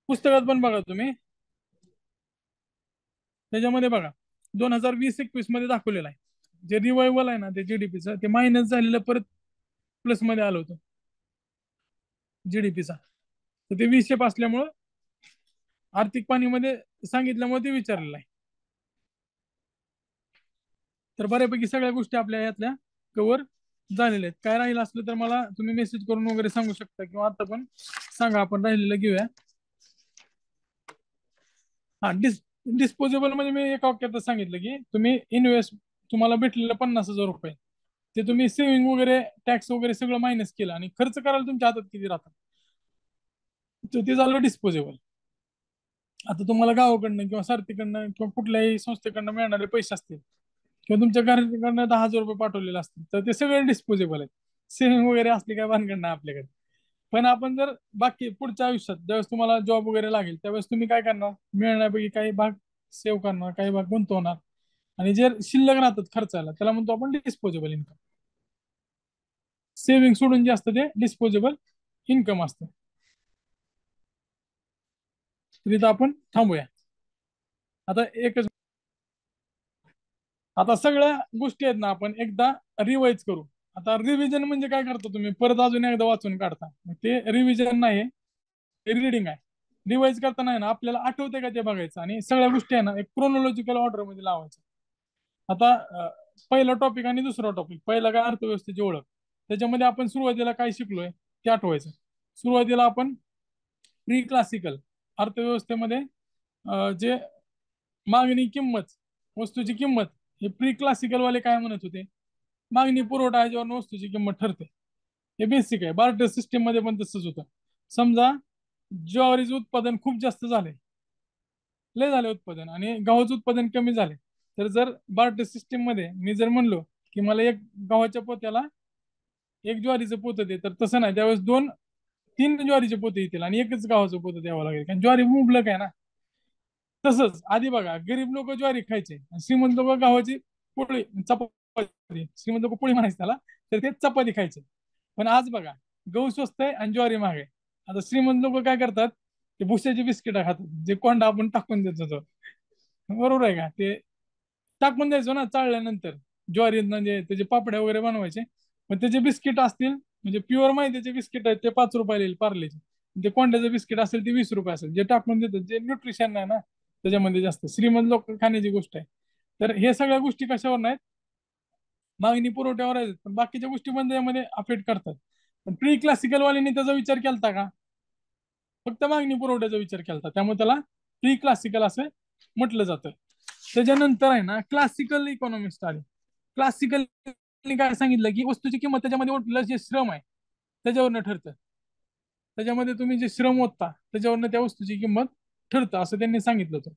पुस्तकात पण बघा तुम्ही, त्याच्यामध्ये बघा 2020-21 मध्ये दाखवलेलं आहे. जे रिवायवल आहे ना ते जीडीपीचं, ते मायनस झालेलं परत प्लस मध्ये आलं होतं जीडीपीचा. तर ते विषेप असल्यामुळं आर्थिक पाणीमध्ये सांगितल्यामुळे ते विचारलेलं आहे. तर बऱ्यापैकी सगळ्या गोष्टी आपल्या यातल्या कव्हर झालेल्या आहेत. काय राहिलं असलं तर मला तुम्ही मेसेज करून वगैरे सांगू शकता किंवा आता पण सांगा, आपण राहिलेलं घेऊया. हा डिस्पोजेबल म्हणजे मी एका वाक्यात सांगितलं की तुम्ही इन्व्हेस्ट, तुम्हाला भेटलेलं 50,000 रुपये ते तुम्ही सेव्हिंग वगैरे टॅक्स वगैरे सगळं मायनस केलं आणि खर्च करायला तुमच्या हातात किती राहतात, तर ते झालं डिस्पोजेबल. आता तुम्हाला गावाकडनं किंवा सारथीकडनं किंवा कुठल्याही संस्थेकडनं मिळणारे पैसे असतील किंवा तुमच्या घराकडनं 10,000 रुपये पाठवलेले असतील तर ते सगळे डिस्पोजेबल आहेत. सेव्हिंग वगैरे असली काय भानगड नाही आपल्याकडे. पण आपण जर बाकी पुढच्या आयुष्यात ज्यावेळेस तुम्हाला जॉब वगैरे लागेल त्यावेळेस तुम्ही काय करणार, मिळण्यापैकी काही भाग सेव्ह करणार, काही भाग गुंतवणार आणि जे शिल्लक राहतात खर्चाला त्याला म्हणतो आपण डिस्पोजेबल इन्कम. सेव्हिंग सोडून जे असतं ते डिस्पोजेबल इन्कम असतं. तर इथं आपण थांबूया. आता एकच, आता सगळ्या गोष्टी आहेत ना आपण एकदा रिवाइज करू. आता रिव्हिजन म्हणजे काय करता तुम्ही, परत अजून एकदा वाचून काढता, मग ते रिव्हिजन नाही, ते रीडिंग आहे. रिवाइज करताना आहे ना आपल्याला आठवते का ते बघायचं आणि सगळ्या गोष्टी आहे ना एक क्रोनॉलॉजिकल ऑर्डर मध्ये लावायचं. आता पहिला टॉपिक आणि दुसरा टॉपिक, पहिला काय अर्थव्यवस्थेची ओळख, त्याच्यामध्ये आपण सुरुवातीला काय शिकलोय ते आठवायचं. सुरुवातीला आपण प्री क्लासिकल अर्थव्यवस्थेमध्ये जे मागणी किंमत, वस्तूची किंमत, हे प्री क्लासिकल वाले काय म्हणत होते, मागणी पुरवठा याच्यावर वस्तूची किंमत ठरते. हे बेसिक आहे. बार्टर सिस्टीम मध्ये पण तसंच होतं. समजा ज्वारीचं उत्पादन खूप जास्त झाले, लय झाले उत्पादन आणि गव्हाचं उत्पादन कमी झाले, तर जर बार्टर सिस्टीम मध्ये मी जर म्हणलो की मला एक गव्हाच्या पोत्याला एक ज्वारीचं पोतं दे, तर तसं नाही, त्यावेळेस दोन तीन ज्वारीचे पोते येतील आणि एकच गव्हाचं पोतं द्यावं लागेल, कारण ज्वारी मुबलक आहे ना. तसंच आधी बघा गरीब लोक ज्वारी खायचे आणि श्रीमंत लोक गव्हाची पोळी चपाती, श्रीमंत लोक पोळी म्हणायचे त्याला, तर ते चपाती खायचे. पण आज बघा गहू स्वस्त आहे आणि ज्वारी महाग आहे. आता श्रीमंत लोक काय करतात, ते भुश्याची बिस्किट खातात, जे कोंडा आपण टाकून देत होतो, बरोबर आहे का, ते टाकून द्यायचो ना चाळल्यानंतर. ज्वारी म्हणजे त्याचे पापड्या वगैरे बनवायचे, पण त्याचे बिस्किट असतील म्हणजे प्युअर मैद्याचे बिस्किट आहेत ते 5 रुपयाला येईल पार्लेचे, जे कोंड्याचं बिस्किट असेल ते 20 रुपये असेल. जे टाकून देतात जे न्यूट्रिशन नाही ना त्याच्यामध्ये जास्त, श्रीमंत लोक खाण्याची गोष्ट आहे. तर हे सगळ्या गोष्टी कशावर नाहीत, मागणी पुरवठ्यावर आहे, पण बाकीच्या गोष्टी पण त्यामध्ये अफेक्ट करतात. पण प्री क्लासिकल वाल्यांनी त्याचा विचार केलता का? फक्त मागणी पुरवठ्याचा विचार केलता, त्यामुळे त्याला प्री क्लासिकल असं म्हटलं जातं. त्याच्यानंतर आहे ना क्लासिकल इकॉनॉमिस्ट आले. क्लासिकल काय सांगितलं की वस्तूची किंमत त्याच्यामध्ये ओतलं जे श्रम आहे त्याच्यावरनं ठरतं. त्याच्यामध्ये तुम्ही जे श्रम ओतता त्याच्यावरनं त्या वस्तूची किंमत ठरतं असं त्यांनी सांगितलं होतं.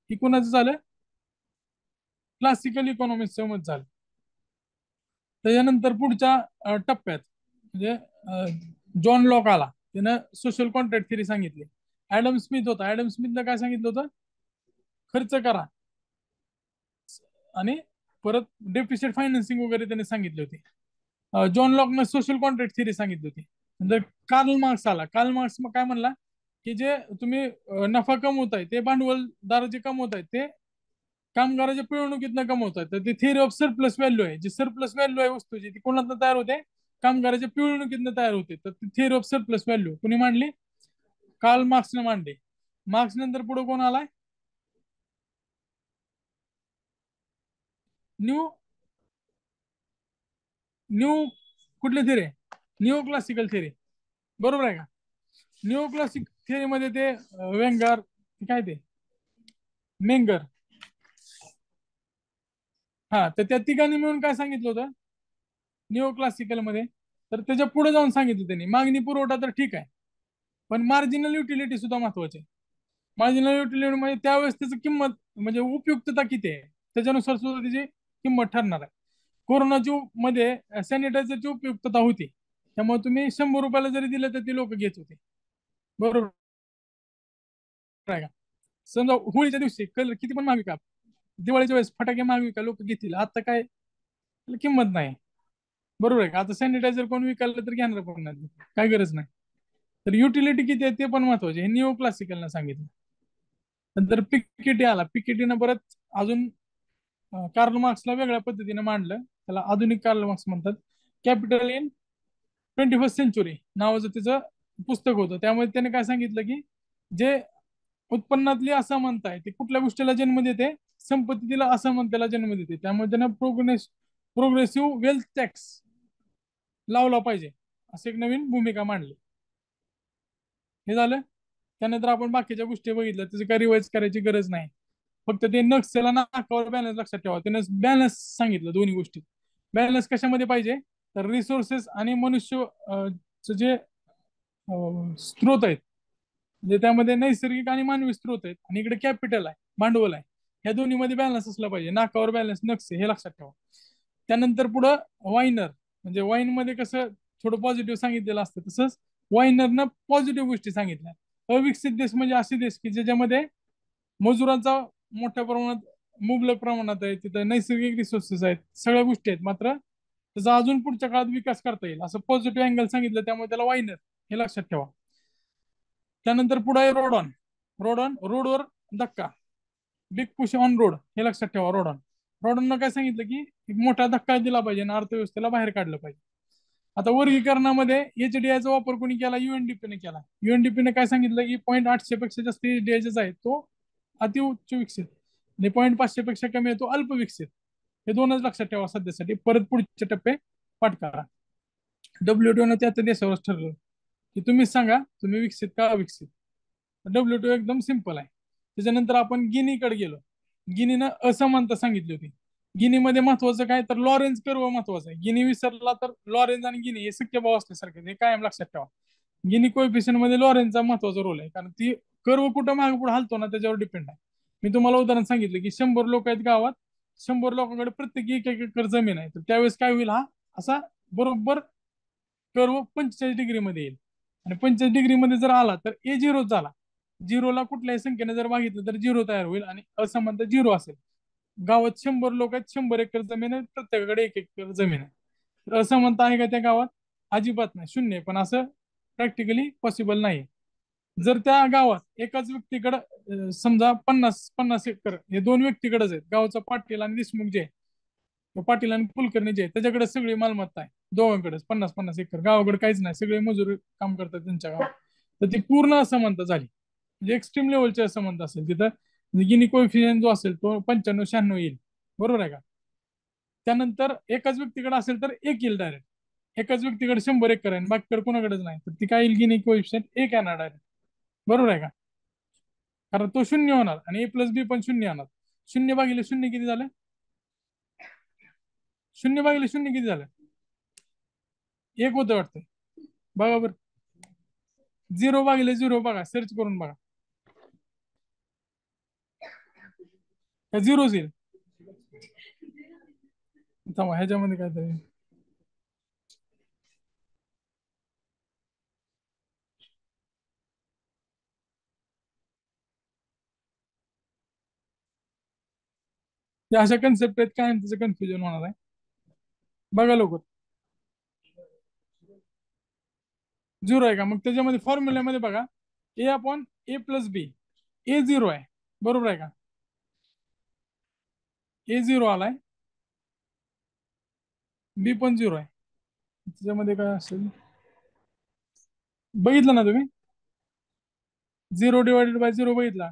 की कुणाचं झालं? क्लासिकल इकॉनॉमिक्सचं मत झालं. त्याच्यानंतर पुढच्या टप्प्यात म्हणजे जॉन लॉक आला, त्यानं सोशल कॉन्ट्रॅक्ट थिअरी सांगितली. ऍडम स्मिथ होता, ऍडम स्मिथनं काय सांगितलं होतं? खर्च करा, आणि परत डेफिशिट फायनान्सिंग वगैरे त्यांनी सांगितले होते. जॉन लॉकनं सोशल कॉन्ट्रॅक्ट थिअरी सांगितली होती. नंतर कार्ल मार्क्स आला. कार्ल मार्क्स मग काय म्हणला की जे तुम्ही नफा कमवताय ते भांडवलदार जे कमवताय ते कामगाराच्या पिळवणुकीतनं कमवतात. तर ती थिअरी ऑफ सरप्लस व्हॅल्यू आहे. जी सरप्लस व्हॅल्यू आहे वस्तूची ती कोणातनं तयार होते? कामगाराच्या पिळवणुकीतनं तयार होते. तर ती थिअरी ऑफ सरप्लस व्हॅल्यू कोणी मांडली? कार्ल मार्क्सने मांडली. मार्क्स नंतर पुढे कोण आलाय? न्यू न्यू कुठली थिअरी? New classical theory. बरोबर आहे का? न्यू क्लासिक थिअरी मध्ये ते वेंगर, काय ते मेंगर, हा, तर त्या तिघांनी मिळून काय सांगितलं होतं न्यू क्लासिकल मध्ये? तर त्याच्या पुढे जाऊन सांगितलं त्यांनी मागणी पुरवठा तर ठीक आहे, पण मार्जिनल युटिलिटी सुद्धा महत्वाची आहे. मार्जिनल युटिलिटी म्हणजे त्यावेळेस त्याची किंमत म्हणजे उपयुक्तता किती आहे त्याच्यानुसार सुद्धा त्याची किंमत ठरणार आहे. कोरोनाची मध्ये सॅनिटायझरची उपयुक्तता होती, त्यामुळे तुम्ही 100 रुपयाला जरी दिलं तर ते लोक घेत होते. बरोबर आहे का? समजा होळीच्या दिवशी कलर किती पण महाग का, दिवाळीच्या वेळेस फटाके महाग विका लोक घेतील, आता काय त्याला किंमत नाही. बरोबर आहे का? आता सॅनिटायझर कोण विकायला तर घेणार पण नाही, काय गरज नाही. तर युटिलिटी किती आहे ते पण महत्वाचे, हे निओ क्लासिकलनं सांगितलं. नंतर पिकेटी आला. पिकेटीनं परत अजून कार्ल मार्क्सला वेगळ्या पद्धतीने मांडलं, त्याला आधुनिक कार्ल मार्क्स म्हणतात. कॅपिटल इन 21st सेंचुरी नावाचं त्याचं पुस्तक होतं. त्यामुळे त्याने काय सांगितलं की जे उत्पन्नातली असमानता आहे ती कुठल्या गोष्टीला जन्म देते? संपत्तीला असमानतेला जन्म देते. त्यामुळे त्यानं प्रोग्रेसिव्ह वेल्थ टॅक्स लावला पाहिजे असं एक नवीन भूमिका मांडली. हे झालं. त्यानंतर आपण बाकीच्या गोष्टी बघितल्या, त्याची काय रिवाइज करायची गरज नाही. फक्त ते नक्षला नाकावर बॅलन्स लक्षात ठेवा. त्यानं बॅलन्स सांगितलं दोन्ही गोष्टी. बॅलन्स कशामध्ये पाहिजे? तर रिसोर्सेस आणि मनुष्य जे स्त्रोत आहेत, म्हणजे त्यामध्ये नैसर्गिक आणि मानवी स्त्रोत आहेत, आणि इकडे कॅपिटल आहे, भांडवल आहे. ह्या दोन्ही मध्ये बॅलन्स असला पाहिजे. नाकावर बॅलन्स नक्से हे लक्षात ठेवा. त्यानंतर पुढं वाईनर, म्हणजे वाईन मध्ये कसं थोडं पॉझिटिव्ह सांगितलेलं असतं, तसंच वाईनरनं पॉझिटिव्ह गोष्टी सांगितल्या. अविकसित देश म्हणजे असे देश की ज्याच्यामध्ये मजुरांचा मोठ्या प्रमाणात मुबलक प्रमाणात आहे, तिथं नैसर्गिक रिसोर्सेस आहेत, सगळ्या गोष्टी आहेत, मात्र त्याचा अजून पुढच्या काळात विकास करता येईल असं पॉझिटिव्ह अँगल सांगितलं, त्यामुळे त्याला वाईनर हे लक्षात ठेवा. त्यानंतर पुढे आहे रोडॉन. रोडॉन रोडवर धक्का, बिग पुश ऑन रोड हे लक्षात ठेवा. रोडॉन काय सांगितलं की एक मोठा धक्का दिला पाहिजे आणि अर्थव्यवस्थेला बाहेर काढलं पाहिजे. आता वर्गीकरणामध्ये एचडीआयचा वापर कोणी केला? युएनडीपीने केला. युएनडीपीने काय सांगितलं की 0.800 पेक्षा जास्त एचडीआय आहे तो अतिउच्च विकसित, आणि 0.500 पेक्षा कमी आहे तो अल्प विकसित. हे दोनच लक्षात ठेवा सध्यासाठी. परत पुढचे टप्पे पाठ करा. डब्ल्यूटीओने त्या देशावरच ठरलं की तुम्हीच सांगा तुम्ही विकसित का अविकसित. डब्ल्यूटीओ एकदम सिंपल आहे. त्याच्यानंतर आपण गिनीकडे गेलो. गिनीनं असमानता सांगितली होती. गिनीमध्ये महत्वाचं काय तर लॉरेन्स कर्व महत्वाचा आहे. गिनी विसरला तर लॉरेन्स आणि गिनी हे सख्य भाव असल्यासारखे, हे कायम लक्षात ठेवा. गिनी कोएफिशियंट मध्ये लॉरेन्सचा महत्वाचा रोल आहे, कारण ती कर्व कुठं मागे पुढे हलतो ना त्याच्यावर डिपेंड आहे. मी तुम्हाला उदाहरण सांगितलं की 100 लोक आहेत गावात, 100 लोकांकडे प्रत्येकी 1 एकर जमीन आहे, तर त्यावेळेस काय होईल? हा असा बरोबर कर्व 45 डिग्री मध्ये येईल. आणि 45 डिग्री मध्ये जर आला तर ए झिरो झाला. झिरोला कुठल्याही संख्येने जर मागितलं तर झिरो तयार होईल आणि असमानता झिरो असेल. गावात 100 लोक आहेत, 100 एकर जमीन आहे, प्रत्येकाकडे 1 एकर जमीन आहे, तर असमानता आहे का त्या गावात? अजिबात नाही, शून्य. पण असं प्रॅक्टिकली पॉसिबल नाही. जर त्या गावात एकाच व्यक्तीकडे समजा 50-50 एकर हे दोन व्यक्तीकडेच आहेत, गावचा पाटील आणि देशमुख जे पाटील आणि कुलकर्णी जे त्याच्याकडे सगळी मालमत्ता आहे, दोघांकडेच 50-50 एकर. गावाकडे काहीच नाही, सगळे मजूर काम करतात त्यांच्या गावात. तर ती पूर्ण असमानता झाली, म्हणजे एक्स्ट्रीम लेवलची असमानता असेल तिथं. गिनी कोएफिशियंट जो असेल तो 95-96 येईल. बरोबर आहे का? त्यानंतर एकाच व्यक्तीकडे असेल तर एक येईल डायरेक्ट. एकाच व्यक्तीकडे 100 एकर आहे बाकीकडे कोणाकडेच नाही, तर ती काय येईल गिनी कोएफिशियंट एक येणार डायरेक्ट. बरोबर आहे का? कारण तो शून्य होणार आणि ए प्लस बी पण शून्य होणार. शून्य भागिले शून्य किती झालं? शून्य भागिले शून्य किती झालं? एक होतं वाटतं. बघा बरं. झिरो भागिले झिरो बघा, सर्च करून बघा. झिरोच येईल. ह्याच्यामध्ये काय तरी अशा कन्सेप्ट आहेत, काय त्याचं कन्फ्युजन होणार आहे. बघा लवकर. झिरो आहे का? मग त्याच्यामध्ये फॉर्म्युल्यामध्ये बघा, a upon a plus b. A zero आहे, बरोबर आहे का? ए झिरो आलाय, बी पण झिरो आहे. त्याच्यामध्ये काय असेल बघितलं ना तुम्ही? झिरो डिवायडेड बाय झिरो बघितला.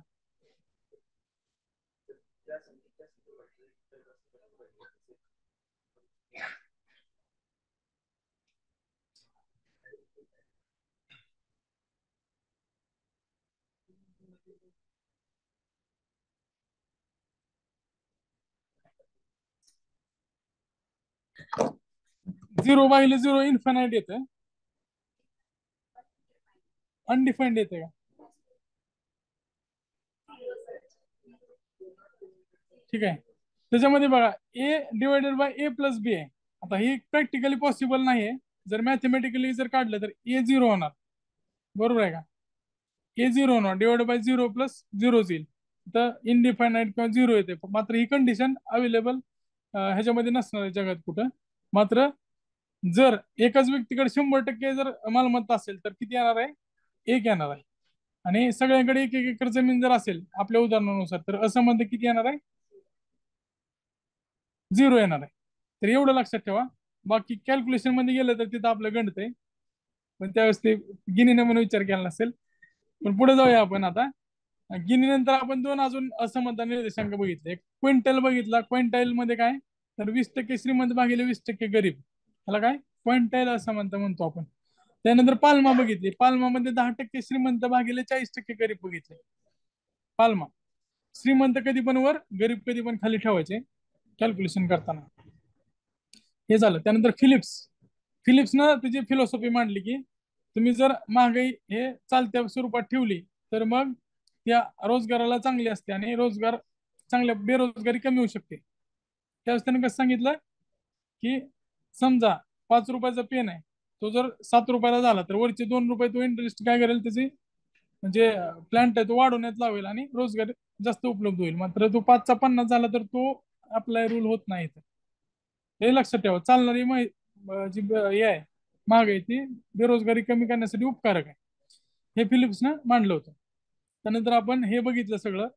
झिरो भागिले झिरो इन्फानाइट येतं, अनडिफाईंड येते का? ठीक आहे. त्याच्यामध्ये बघा ए डिवायडेड बाय ए प्लस बी आहे. आता हे प्रॅक्टिकली पॉसिबल नाहीये. जर मॅथमॅटिकली जर काढलं तर ए झिरो होणार, बरोबर आहे का? ए झिरो होणार divide by zero plus zero येईल, तर इनडिफायनाइट किंवा झिरो येते. मात्र ही कंडिशन अवेलेबल ह्याच्यामध्ये नसणार आहे जगात कुठं. मात्र जर एकाच व्यक्तीकडे 100% जर मालमत्ता असेल तर किती येणार आहे? एक येणार आहे. आणि सगळ्यांकडे एक एक एकर जमीन जर असेल आपल्या उदाहरणानुसार, तर असं म्हणतं किती येणार आहे? झिरो येणार आहे. तर एवढं लक्षात ठेवा. बाकी कॅल्क्युलेशन मध्ये गेलं तर तिथं आपलं गणित आहे, पण त्यावेळेस ते गिनीने म्हणून विचार केला नसेल. पण पुढे जाऊया आपण आता. गिनी नंतर आपण दोन अजून असमानता निर्देशांक बघितले. एक क्विंटल बघितला. क्विंटाईल मध्ये काय, तर 20% श्रीमंत भागिले 20% गरीब, ह्याला काय क्विंटाईल असमानता म्हणतो आपण. त्यानंतर पाल्मा बघितली. पाल्मा मध्ये 10% श्रीमंत भागिले 40% गरीब बघितले. पाल्मा श्रीमंत कधी पण वर, गरीब कधी पण खाली ठेवायचे कॅल्क्युलेशन करताना. हे झालं. त्यानंतर फिलिप्स. फिलिप्सनं त्याची फिलॉसॉफी मांडली की तुम्ही जर महागाई हे चालत्या स्वरूपात ठेवली तर मग त्या रोजगाराला चांगली असते आणि रोजगार चांगल्या बेरोजगारी कमी होऊ शकते. त्यावेळेस त्याने कसं सांगितलं की समजा 5 रुपयाचा पेन आहे, तो जर 7 रुपयाला झाला तर वरचे 2 रुपये तो इंटरेस्ट काय करेल, त्याची म्हणजे प्लांट आहे तो वाढवण्यात लावेल आणि रोजगार जास्त उपलब्ध होईल. मात्र तो 5चा 50 झाला तर तो अप्लाय रूल होत नाही. हे लक्षात ठेवा. चालणारी जी हे आहे महागाई, ती बेरोजगारी कमी करण्यासाठी उपकारक आहे. हे फिलिप्सनं मांडलं होतं. त्यानंतर आपण हे बघितलं सगळं.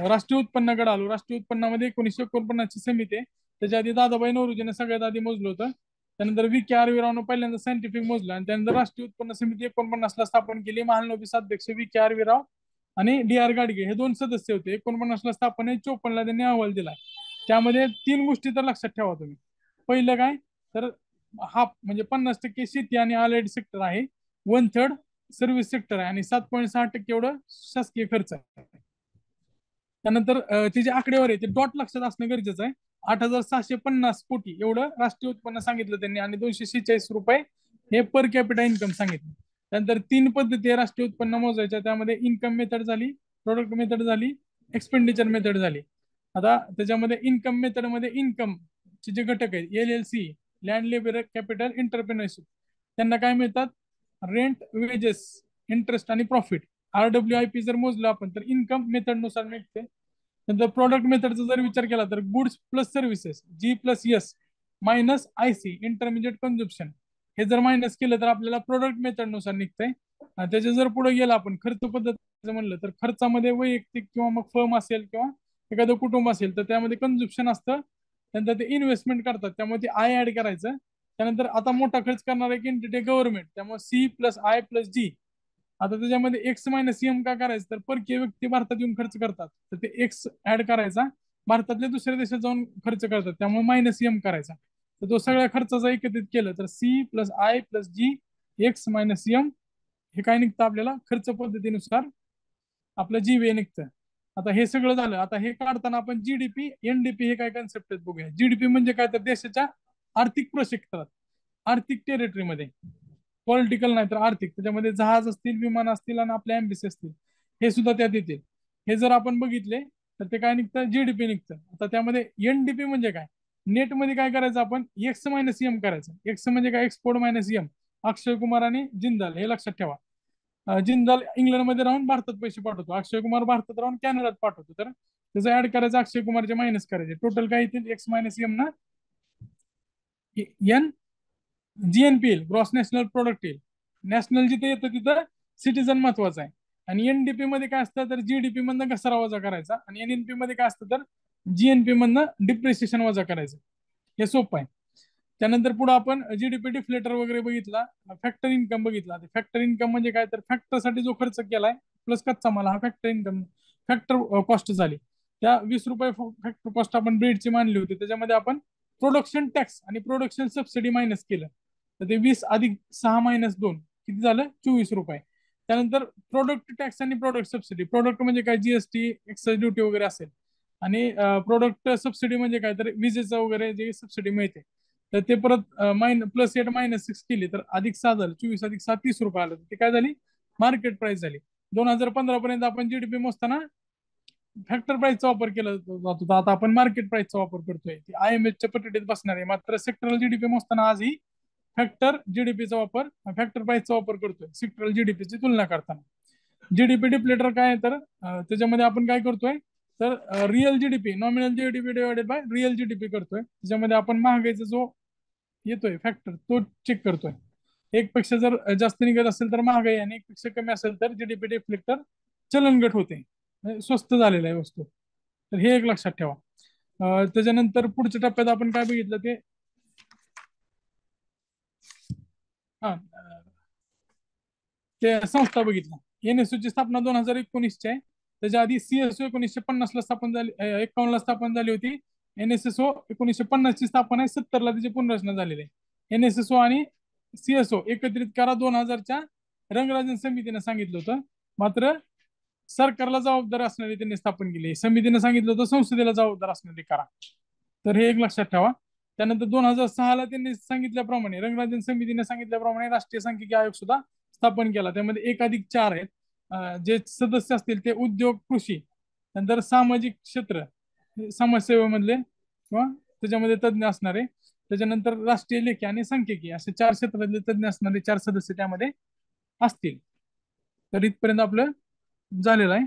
राष्ट्रीय उत्पन्नाकडे आलो. राष्ट्रीय उत्पन्नामध्ये 1949 ची समिती आहे. त्याच्या आधी दादाभाई नौरोजीने सगळ्यात आधी मोजलं होतं. त्यानंतर व्ही के आर रावनं पहिल्यांदा सायंटिफिक मोजलं आणि त्यानंतर राष्ट्रीय उत्पन्न समिती 49 ला स्थापन केली. महालनोबीस अध्यक्ष व्ही के आर राव आणि डी आर गाडगे हे दोन सदस्य होते. 49 ला स्थापन आहे, 54 ला त्यांनी अहवाल दिलाय. त्यामध्ये 3 गोष्टी तर लक्षात ठेवा तुम्ही. पहिलं काय, तर हाफ म्हणजे 50% शेती आणि अलाइड सेक्टर आहे, 1/3 सर्व्हिस सेक्टर आहे आणि 7.6% एवढं शासकीय खर्च आहे. त्यानंतर ते जे आकडेवारी आहे ते डॉट लक्षात असणं गरजेचं आहे. 8,650 कोटी एवढं राष्ट्रीय उत्पन्न सांगितलं त्यांनी आणि 246 रुपये हे पर कॅपिटा इन्कम सांगितलं. त्यानंतर 3 पद्धती आहे राष्ट्रीय उत्पन्न मोजायच्या. त्यामध्ये इन्कम मेथड झाली, प्रोडक्ट मेथड झाली, एक्सपेंडिचर मेथड झाली. आता त्याच्यामध्ये इन्कम मेथड मध्ये इन्कम चे जे घटक आहेत, LLC land labour capital entrepreneurship, त्यांना काय मिळतात? रेंट, वेजेस, इंटरेस्ट आणि प्रॉफिट. RWIP जर मोजलं आपण तर इन्कम मेथड नुसार मिळते. नंतर प्रॉडक्ट मेथडचा जर विचार केला तर goods plus services, G+S minus IC intermediate consumption, हे जर मायनस केलं तर आपल्याला प्रोडक्ट मेथड नुसार निघतंय. त्याच्या जर पुढे गेला आपण खर्च पद्धत म्हणलं तर खर्चामध्ये वैयक्तिक किंवा मग फर्म असेल किंवा एखादं कुटुंब असेल तर त्यामध्ये कन्झम्पशन असतं. त्यानंतर ते इन्व्हेस्टमेंट करतात त्यामुळे ते आय ऍड करायचं. त्यानंतर आता मोठा खर्च करणार एक एंटिटी गव्हर्नमेंट, त्यामुळे C+I+G. आता त्याच्यामध्ये एक्स मायनस एम का करायचं, तर परकीय व्यक्ती भारतात येऊन खर्च करतात तर ते एक्स ऍड करायचा. भारतातल्या दुसऱ्या देशात जाऊन खर्च करतात, त्यामुळे -M करायचा. तर तो सगळ्या खर्चाचा एकत्रित केलं तर C+I+G x-M हे काय निघतं आपल्याला खर्च पद्धतीनुसार आपलं GVA निघतं. आता हे सगळं झालं. आता हे काढताना आपण GDP NDP हे काय कन्सेप्ट आहेत बघूया. GDP म्हणजे काय तर देशाच्या आर्थिक प्रक्षेत्रात, आर्थिक टेरिटरीमध्ये, पॉलिटिकल नाही तर आर्थिक, त्याच्यामध्ये जहाज असतील, विमान असतील आणि आपल्या एम्बेसी असतील, हे सुद्धा त्यात येतील. हे जर आपण बघितले तर ते काय निघतं GDP निघतं. आता त्यामध्ये NDP म्हणजे काय, नेट मध्ये काय करायचं आपण x-M करायचं. एक्स म्हणजे काय एक्सपोर्ट-M. अक्षय कुमार आणि जिंदाल हे लक्षात ठेवा. जिंदाल इंग्लंडमध्ये राहून भारतात पैसे पाठवतो, अक्षय कुमार भारतात राहून कॅनडात पाठवतो. तर त्याचं ऍड करायचं, अक्षय कुमारचे मायनस करायचे, टोटल काय येतील x-M ना एन GNP येईल, ग्रॉस नॅशनल प्रोडक्ट येईल. नॅशनल जिथे येतं तिथं सिटीजन महत्वाचं आहे. आणि NDP मध्ये काय असतं तर GDP मधनं घसारा वजा करायचा, आणि NNP मध्ये काय असतं तर GNP मधनं डिप्रिसिएशन वजा करायचं. हे सोपं आहे. त्यानंतर पुढे आपण GDP डिफ्लेटर वगैरे बघितला, फॅक्टर इन्कम बघितला. फॅक्टर इन्कम म्हणजे काय तर फॅक्टरसाठी जो खर्च केलाय प्लस कच्चा माल, हा फॅक्टर इन्कम, फॅक्टर कॉस्ट झाली. त्या 20 रुपये फॅक्टर कॉस्ट आपण ब्रेडची मानली होती, त्याच्यामध्ये आपण प्रोडक्शन टॅक्स आणि प्रोडक्शन सबसिडी मायनस केलं, तर ते 20 अधिक 6 - 2 किती झालं 24 रुपये. त्यानंतर प्रोडक्ट टॅक्स आणि प्रोडक्ट सबसिडी, प्रोडक्ट म्हणजे काय GST एक्साइज ड्युटी वगैरे असेल, आणि प्रोडक्ट सबसिडी म्हणजे काय तर विजेचं वगैरे जे सबसिडी मिळते, तर ते परत +8 - 6 केली तर +6 झालं, 24 अधिक 6 30 रुपये आलं. ते काय झाली मार्केट प्राइस झाली. 2015 पर्यंत आपण GDP मोजताना फॅक्टर प्राइसचा वापर केला जात होता, आता आपण मार्केट प्राइसचा वापर करतोय. IMF च्या पटीत बसणार आहे. मात्र सेक्टरल GDP मोजताना आजही फॅक्टर जीडीपीचा वापर, फॅक्टर प्राइसचा वापर करतोय सेक्टरल जीडीपीची तुलना करताना. जीडीपी डिप्लेटर काय आहे तर त्याच्यामध्ये आपण काय करतोय तर real GDP, nominal GDP divided by real GDP करतोय. त्याच्यामध्ये आपण महागाईचा जो येतोय फॅक्टर तो चेक करतोय. एक पेक्षा जर जास्त निघत असेल तर महागाई, आणि एक पेक्षा कमी असेल तर जीडीपी डिफ्लेक्टर चलनगट होते, म्हणजे स्वस्त झालेला आहे वस्तू. तर हे एक लक्षात ठेवा. त्याच्यानंतर पुढच्या टप्प्यात आपण काय बघितलं ते हा ते संस्था बघितला. NSO ची स्थापना 2019 आहे. त्याच्या आधी CSO 1950 ला स्थापन झाली, 51 ला स्थापन झाली होती. NSSO 1950 ची स्थापना आहे, 70 ला त्याची पुनर्रचना झालेली आहे. NSSO आणि CSO एकत्रित करा 2000च्या रंगराजन समितीने सांगितलं होतं. मात्र सरकारला जबाबदार असणारी त्यांनी स्थापन केली. समितीने सांगितलं होतं संसदेला जबाबदार असणारी करा. तर हे एक लक्षात ठेवा. त्यानंतर 2006 ला त्यांनी सांगितल्याप्रमाणे, रंगराजन समितीने सांगितल्याप्रमाणे राष्ट्रीय सांख्यिकी आयोग सुद्धा स्थापन केला. त्यामध्ये 1+4 आहेत. जे सदस्य असतील ते उद्योग, कृषी, नंतर सामाजिक क्षेत्र, समाजसेवेमधले किंवा त्याच्यामध्ये तज्ज्ञ असणारे, त्याच्यानंतर राष्ट्रीय लेखी आणि सांख्यिकी, असे 4 क्षेत्रातले तज्ज्ञ असणारे 4 सदस्य त्यामध्ये असतील. तर इथपर्यंत आपलं झालेलं आहे.